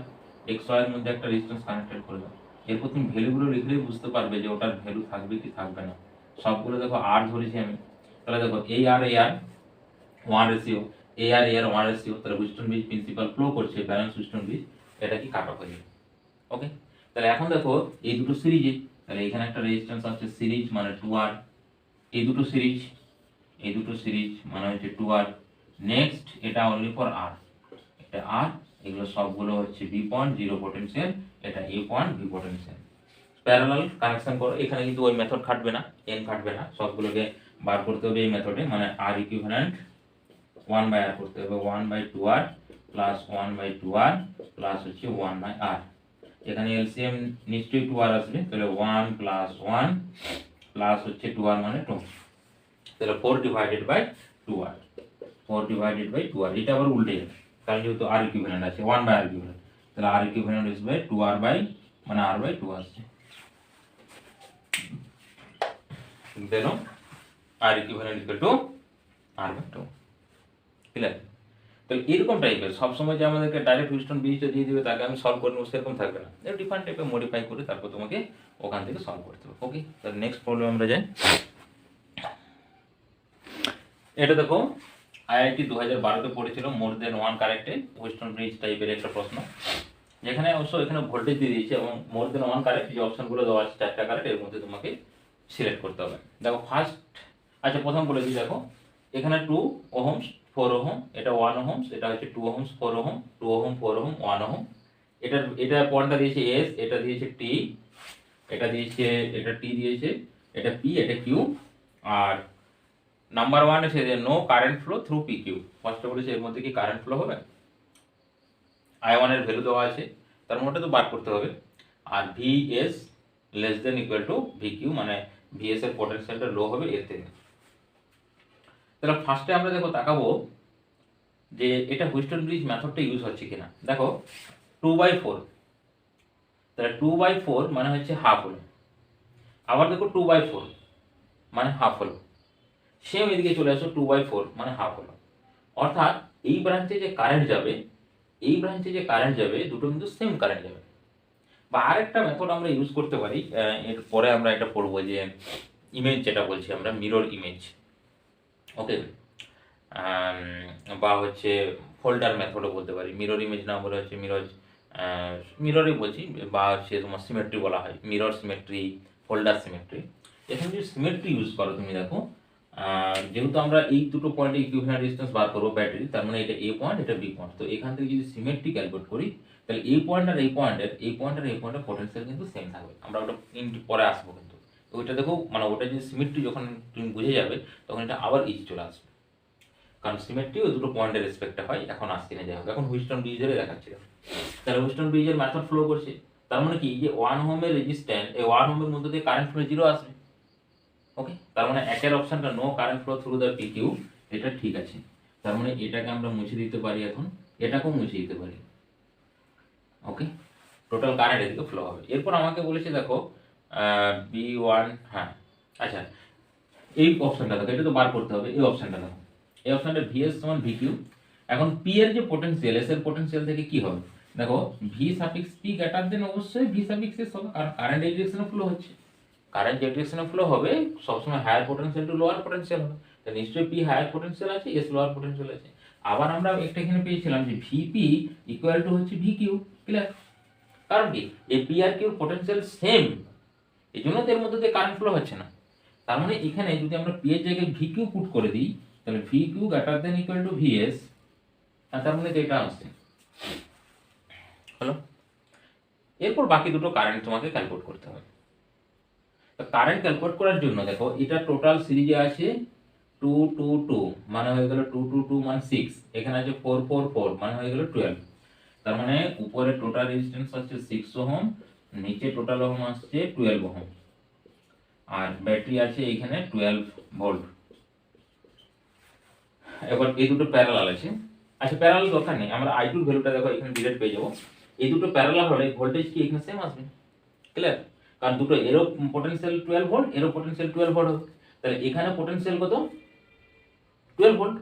A: এর মধ্যে একটা রেজিস্ট্যান্স কানেক্টেড করে দাও। এরপর তুমি ভ্যালুগুলো লিখলেই বুঝতে পারবে যে ওটার ভ্যালু থাকবে কি থাকবে না। সবগুলো দেখো আর ধরেছি আমি, তাহলে দেখো এই আর 1 রেশিও, এই আর 1 রেশিও, তাহলে হুইস্টন ব্রিজ প্রিন্সিপাল ফ্লো করছে, ব্যালেন্স হুইস্টন ব্রিজ, এটা কি কাট অফ হয়ে যাবে। ওকে, তাহলে এখন দেখো এই দুটো সিরিজে, তাহলে এখানে একটা রেজিস্ট্যান্স আছে সিরিজ মানে 2R, এই দুটো সিরিজ মানে হচ্ছে 2R। নেক্সট এটা অনলি ফর আর, এটা আর, এগুলো সবগুলো হচ্ছে বি পয়েন্ট জিরো পোটেনশিয়াল, এটা A point B potential. Parallel connection করো, এখানে কিন্তু ওই মেথড খাটবে না, এন খাটবে না, সবগুলোকে বার করতে হবে এই মেথডে, মানে আর ইকুইভ্যালেন্ট 1/r করতে হবে, 1/2r প্লাস 1/2r প্লাস হচ্ছে 1/r। এখানে এলসিএম নিশ্চয়ই 2r আসবে, তাহলে 1 প্লাস 1 প্লাস হচ্ছে 2r মানে 2, তাহলে 4 divided by 2r, 4 divided by 2r, এটা আবার উল্টে যাবে, কারণ যেহেতু আর ইকুইভ্যালেন্ট আছে 1/r ইকুইভ্যালেন্ট, তাহলে R equivalent is by 2r by, মানে r বাই 2 আসছে। Then R equivalent equal to r by 2। Clear? তাহলে এরকম টাইপের সবসময় যে আমাদেরকে ডাইরেক্ট হুইস্টন ব্রিজটা দিয়ে দিবে, তাকে আমি সলভ করে নেবো, সেরকম থাকবে না, ডিফারেন্ট টাইপের মডিফাই করে তারপর তোমাকে ওখান থেকে সলভ করতে হবে। ওকে, তাহলে নেক্সট প্রবলেম আমরা যাই। এটা দেখো আইআইটি 2012-তে পড়েছিল, মোর দেন ওয়ান কারেক্টে হুইস্টন ব্রিজ টাইপের একটা প্রশ্ন। যেখানে অবশ্য এখানে ভোল্টেজ দিয়ে দিয়েছে এবং মোর দেন ওয়ান কারেন্ট, যে অপশনগুলো দেওয়া আছে 4টা কারেন্ট, এর মধ্যে তোমাকে সিলেক্ট করতে হবে। দেখো ফার্স্ট, আচ্ছা প্রথম বলে দিই, দেখো এখানে 2 ওহমস 4 ওহম, এটা 1 ওহমস, এটা হচ্ছে 2 Ohm's 4 ohm, 2 ohm 4 ohm 1 ohm. এটা পয়েন্টটা দিয়েছে এস, এটা দিয়েছে টি, এটা দিয়েছে, এটা টি দিয়েছে, এটা পি, এটা কিউ। আর নাম্বার 1 এসে no current flow through P Q. ফার্স্টে বলেছে এর মধ্যে কি কারেন্ট ফ্লো হবে, I1 এর ভ্যালু দেওয়া আছে, তার মধ্যে তো বার করতে হবে। আর VS less than equal to VQ, মানে ভিএস এর পোটেনশিয়ালটা লো হবে এর থেকে। তাহলে ফার্স্টে আমরা দেখো তাকাবো যে এটা হুইস্টন ব্রিজ মেথডটা ইউজ হচ্ছে কিনা। দেখো 2/4, তাহলে 2/4 মানে হচ্ছে হাফ হলো। আবার দেখো 2/4 মানে হাফ হলো। সেম এদিকে চলে আসো, 2/4 মানে হাফ হলো। অর্থাৎ এই ব্রাঞ্চে যে কারেন্ট যাবে, এই ব্রাঞ্চে যে কারেন্ট যাবে, দুটো কিন্তু সেম কারেন্ট যাবে। বা আরেকটা মেথড আমরা ইউজ করতে পারি, এর পরে আমরা এটা পড়বো, যে ইমেজ যেটা বলছি আমরা, মিরর ইমেজ। ওকে, বা হচ্ছে ফোল্ডার মেথডও বলতে পারি। মিরর ইমেজ না বলে হচ্ছে মিররই বলছি, বা হচ্ছে তোমার সিমেট্রি বলা হয়, মিরর সিমেট্রি, ফোল্ডার সিমেট্রি। এখানে যদি সিমেট্রি ইউজ করো তুমি, দেখো যেহেতু আমরা এই দুটো পয়েন্টে ইকুইভ্যালেন্ট রেজিস্ট্যান্স বার করবো ব্যাটারি, তার মানে এটা এ পয়েন্ট, এটা বি পয়েন্ট। তো এখান থেকে যদি সিমেট্রি ক্যালকুলেট করি, তাহলে এই পয়েন্ট আর এই পয়েন্টের পোটেনশিয়াল কিন্তু সেম থাকবে। আমরা ওটা পরে আসবো কিন্তু। তো ওইটা দেখো, মানে ওটা যদি সিমেট্রি যখন তুমি বুঝে যাবে, তখন এটা আবার ইজি চলে আসবে, কারণ সিমেট্রি ওই দুটো পয়েন্টের রেসপেক্টে হয়। এখন আসছি না, যাই হোক, এখন হুইস্টন ব্রিজের দেখাচ্ছি। তাহলে হুইস্টন ব্রিজের মেথড ফলো করছে, তার মানে কি, যে 1 ওহমের রেজিস্ট্যান্স, এই 1 ওহমের মধ্যে দিয়ে কারেন্ট ফ্লো 0 আসবে। ওকে, তার মানে একের অপশনটা no current flow through the PQ, এটা ঠিক আছে। তার মানে এটাকে আমরা মুছে দিতে পারি, এখন এটাকেও মুছে দিতে পারি। ওকে, টোটাল কারেন্ট এদিকে ফ্লো হবে। এরপর আমাকে বলেছে দেখো B1, হ্যাঁ আচ্ছা, এই অপশনটা দেখো, এটা তো বার করতে হবে। এই অপশনটা দেখো, এই অপশনটা ভিএস সমান ভিকিউ। এখন পি এর যে পোটেনশিয়াল, এস এর পোটেনশিয়াল থেকে কি হবে, দেখো V suffix P greater than অবশ্যই ভি সাফিক্স এস হবে, কারণ কারেন্ট এই ডিরেকশনে ফ্লো হচ্ছে। কারেন্ট যে ডিরেকশনে ফ্লো হবে সবসময় higher potential to lower potential হবে। তো নিশ্চয়ই পি হায়ার পোটেনশিয়াল আছে, এস লোয়ার পোটেনশিয়াল আছে। আবার আমরা একটা এখানে পেয়েছিলাম যে ভিপি ইকুয়াল টু হচ্ছে ভি কিউ। ক্লিয়ার? কারণ কি, এই পি আর কিউর পোটেনশিয়াল সেম, এই জন্য তো এর মধ্যে দিয়ে কারেন্ট ফ্লো হচ্ছে না। তার মানে এখানে যদি আমরা পি এর জায়গায় ভি কিউ পুট করে দিই, তাহলে V Q greater than equal to VS, তার মানে এটা আসছে। হলো? এরপর বাকি দুটো কারেন্ট তোমাকে ক্যালকুলেট করতে হবে। তো কারেন্ট ক্যালকুলেট করার জন্য দেখো, এটা টোটাল সিরিজে আছে 2 2 2, মানে হয়ে গেল 2 2 2 মানে 6, এখানে আছে 4 4 4, মানে হয়ে গেল 12। তার মানে উপরে টোটাল রেজিস্ট্যান্স আছে 6 ওহম, নিচে টোটাল ওহম আসছে 12 ওহম, আর ব্যাটারি আছে এখানে 12 ভোল্ট। এবার এই দুটো প্যারালাল আছে। আচ্ছা, প্যারালাল দরকার নেই, আমরা I2 এর ভ্যালুটা দেখো এখানে ডিরেক্ট পেয়ে যাবো। এই দুটো প্যারালাল হলে ভোল্টেজ কি এখানে সেম আসবে। ক্লিয়ার? কারণ দুটো এরও পোটেনশিয়াল 12 ভোল্ট, এরও পোটেনশিয়াল 12 ভোল্ট হবে। তাহলে এখানে পোটেনশিয়াল কত, 12 ভোল্ট।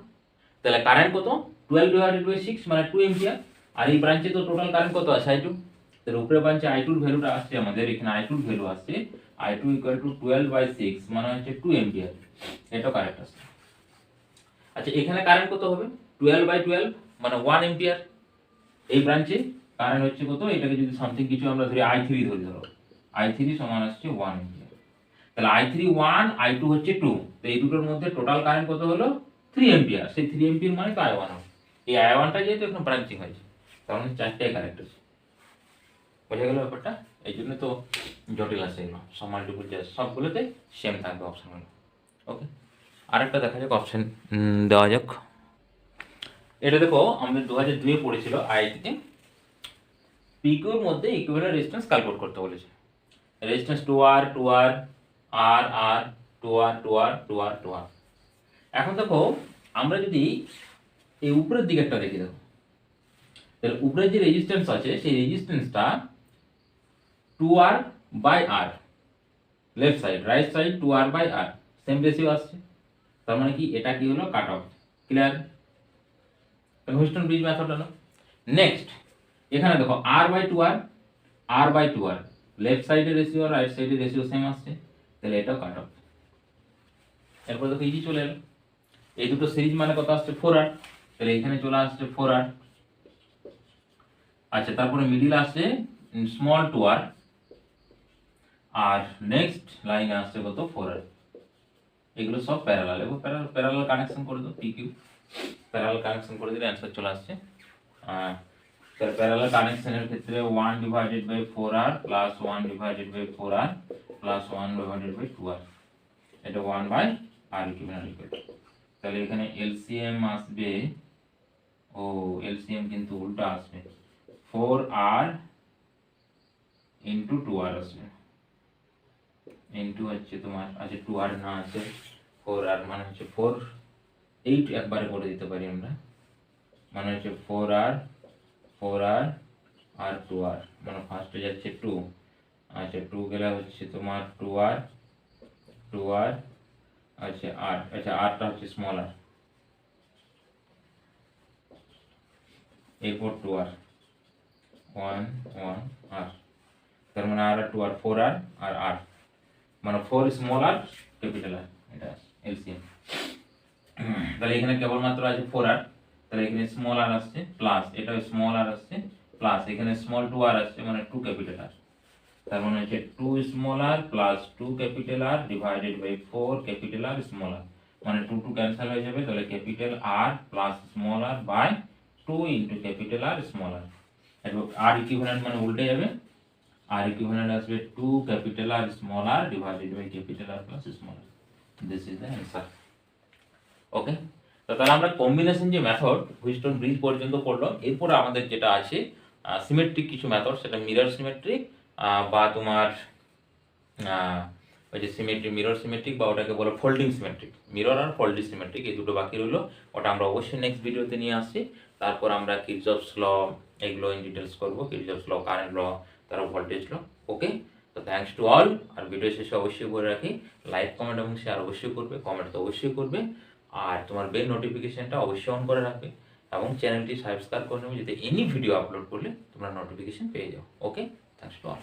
A: তাহলে কারেন্ট কত, 12/6 মানে 2 এম্পিয়ার। আর এই ব্রাঞ্চে তো টোটাল কারেন্ট কত আছে, I2। তাহলে উপরের ব্রাঞ্চে I2 এর ভ্যালুটা আসছে আমাদের, এখানে I2 এর ভ্যালু আসছে I2 12/6 মানে হচ্ছে 2 এম্পিয়ার। এটা কারেক্ট আসছে। আচ্ছা, এখানে কারেন্ট কত হবে, 12/12 মানে 1 এম্পিয়ার। এই ব্রাঞ্চে কারেন্ট হচ্ছে কত, এটাকে যদি সামথিং কিছু আমরা ধরি I3 ধরি, ধরো I3 সমান আসছে 1 এম্পিয়ার। তাহলে I3 1, I2 হচ্ছে 2, তো এই দুটোর মধ্যে টোটাল কারেন্ট কত হলো, 3 এম্পিয়ার। সেই 3 এম্পিয়ার মানে তো I1 হবে। এই I1টা যেহেতু এখন ব্রাঞ্চিং হয়েছে, তার মানে চারটাই কারেক্ট আছে। বোঝা গেল ব্যাপারটা? এই জন্য তো জটিল আছে এগুলো, সব মাল্টিপল চয়েস, সবগুলোতে সেম থাকবে অপশনগুলো। ওকে, আরেকটা দেখা যাক অপশন দেওয়া যাক। এটা দেখো, আমাদের 2002 পড়েছিল আইআইটিতে, পিকিউর মধ্যে ইকুইভ্যালেন্ট রেজিস্ট্যান্স ক্যালকুলেট করতে বলেছে। Resistance 2R 2R R R 2R 2R 2R 2R। এখন দেখো, আমরা যদি এই উপরের দিকেরটা দেখি, দেখো তাহলে উপরের যে রেজিস্ট্যান্স আছে, সেই রেজিস্ট্যান্সটা 2R/R, left side, right side 2R/R, same ratio আসছে। তার মানে কি, এটা কি হলো, cut off. Clear? Wheatstone bridge method হলো। নেক্সট, এখানে দেখো R/2R, R/2R, লেফট সাইডের রেশিও রাইট সাইডের রেশিও সেম আসছে, তাহলে এটাও কাট অফ। এরপর দেখো ইজি চলে এলো, এই দুটো সিরিজ মানে কত আসছে, 4R, তাহলে এখানে চলে আসছে 4R। আচ্ছা, তারপরে মিডিল আসছে স্মল 2r, আর নেক্সট লাইনে আসছে কত 4r। এগুলো সব প্যারালাল, এবং প্যারালাল কানেকশন করে দাও, PQ প্যারালাল কানেকশন করে দিলে অ্যান্সার চলে আসছে। তার প্যারালাল কানেকশনের ক্ষেত্রে 1/4r plus 1/4r plus 1/2r, এটা 1/r ইকুইভ্যালেন্ট। তাহলে এখানে এলসিএম আসবে, ও এলসিএম কিন্তু উল্টা আসবে, 4r ইন্টু 2r আসবে, ইন্টু হচ্ছে তোমার আছে 2r না আছে 4r, মানে হচ্ছে 4 8 একবারে করে দিতে পারি আমরা, মানে হচ্ছে 4r আর 2r, মানে ফার্স্টে যাচ্ছে 2, আচ্ছা 2 গেলে হচ্ছে তোমার 2r আচ্ছা r, আচ্ছা rটা হচ্ছে স্মল r, এরপর 2r 1 r, তার মানে r আর 2r 4r আর r, মানে 4 স্মল r ক্যাপিটাল r, এটা এলসিএম। তাহলে এখানে কেবলমাত্র আছে 4r, তাহলে এখানে স্মল r আসছে প্লাস এটা স্মল r আসছে প্লাস এখানে স্মল 2r আসছে, মানে 2 ক্যাপিটাল r, তার মানে হচ্ছে 2 small r plus 2 capital r divided by 4 capital r small r, মানে 2 ক্যান্সেল হয়ে যাবে, তাহলে capital r plus small r by 2 into capital r small r, এবং r ইকুইভ্যালেন্ট মানে উল্টে যাবে, r ইকুইভ্যালেন্ট আসবে 2 capital r small r divided by capital r plus small r, this is the answer. Okay, তো তাহলে আমরা combination যে method Wheatstone bridge পর্যন্ত পড়লাম, এরপর আমাদের যেটা আছে সিমেট্রিক কিছু মেথড, সেটা মিরর সিমেট্রিক বা তোমার ওই যে মিরর সিমেট্রিক বা ওটাকে বলে ফোল্ডিং সিমেট্রিক, মিরর আর ফোল্ডিং সিমেট্রিক, এই দুটো বাকি রইলো, ওটা আমরা অবশ্যই নেক্সট ভিডিওতে নিয়ে আসছি। তারপর আমরা কিরচফস ল এগুলো ইন ডিটেলস করবো, কিরচফস ল, কারেন্ট ল, তারপর ভোল্টেজ ল। ওকে, তো থ্যাঙ্কস টু অল। আর ভিডিও শেষে অবশ্যই বলে রাখি, লাইক কমেন্ট এবং শেয়ার অবশ্যই করবে, কমেন্ট তো অবশ্যই করবে, আর তোমার বেল নোটিফিকেশনটা অবশ্যই অন করে রাখবে, এবং চ্যানেলটি সাবস্ক্রাইব করে নেবে, যাতে এনি ভিডিও আপলোড করলে তোমরা নোটিফিকেশন পেয়ে যাও। ওকে, থ্যাঙ্কস টু অল।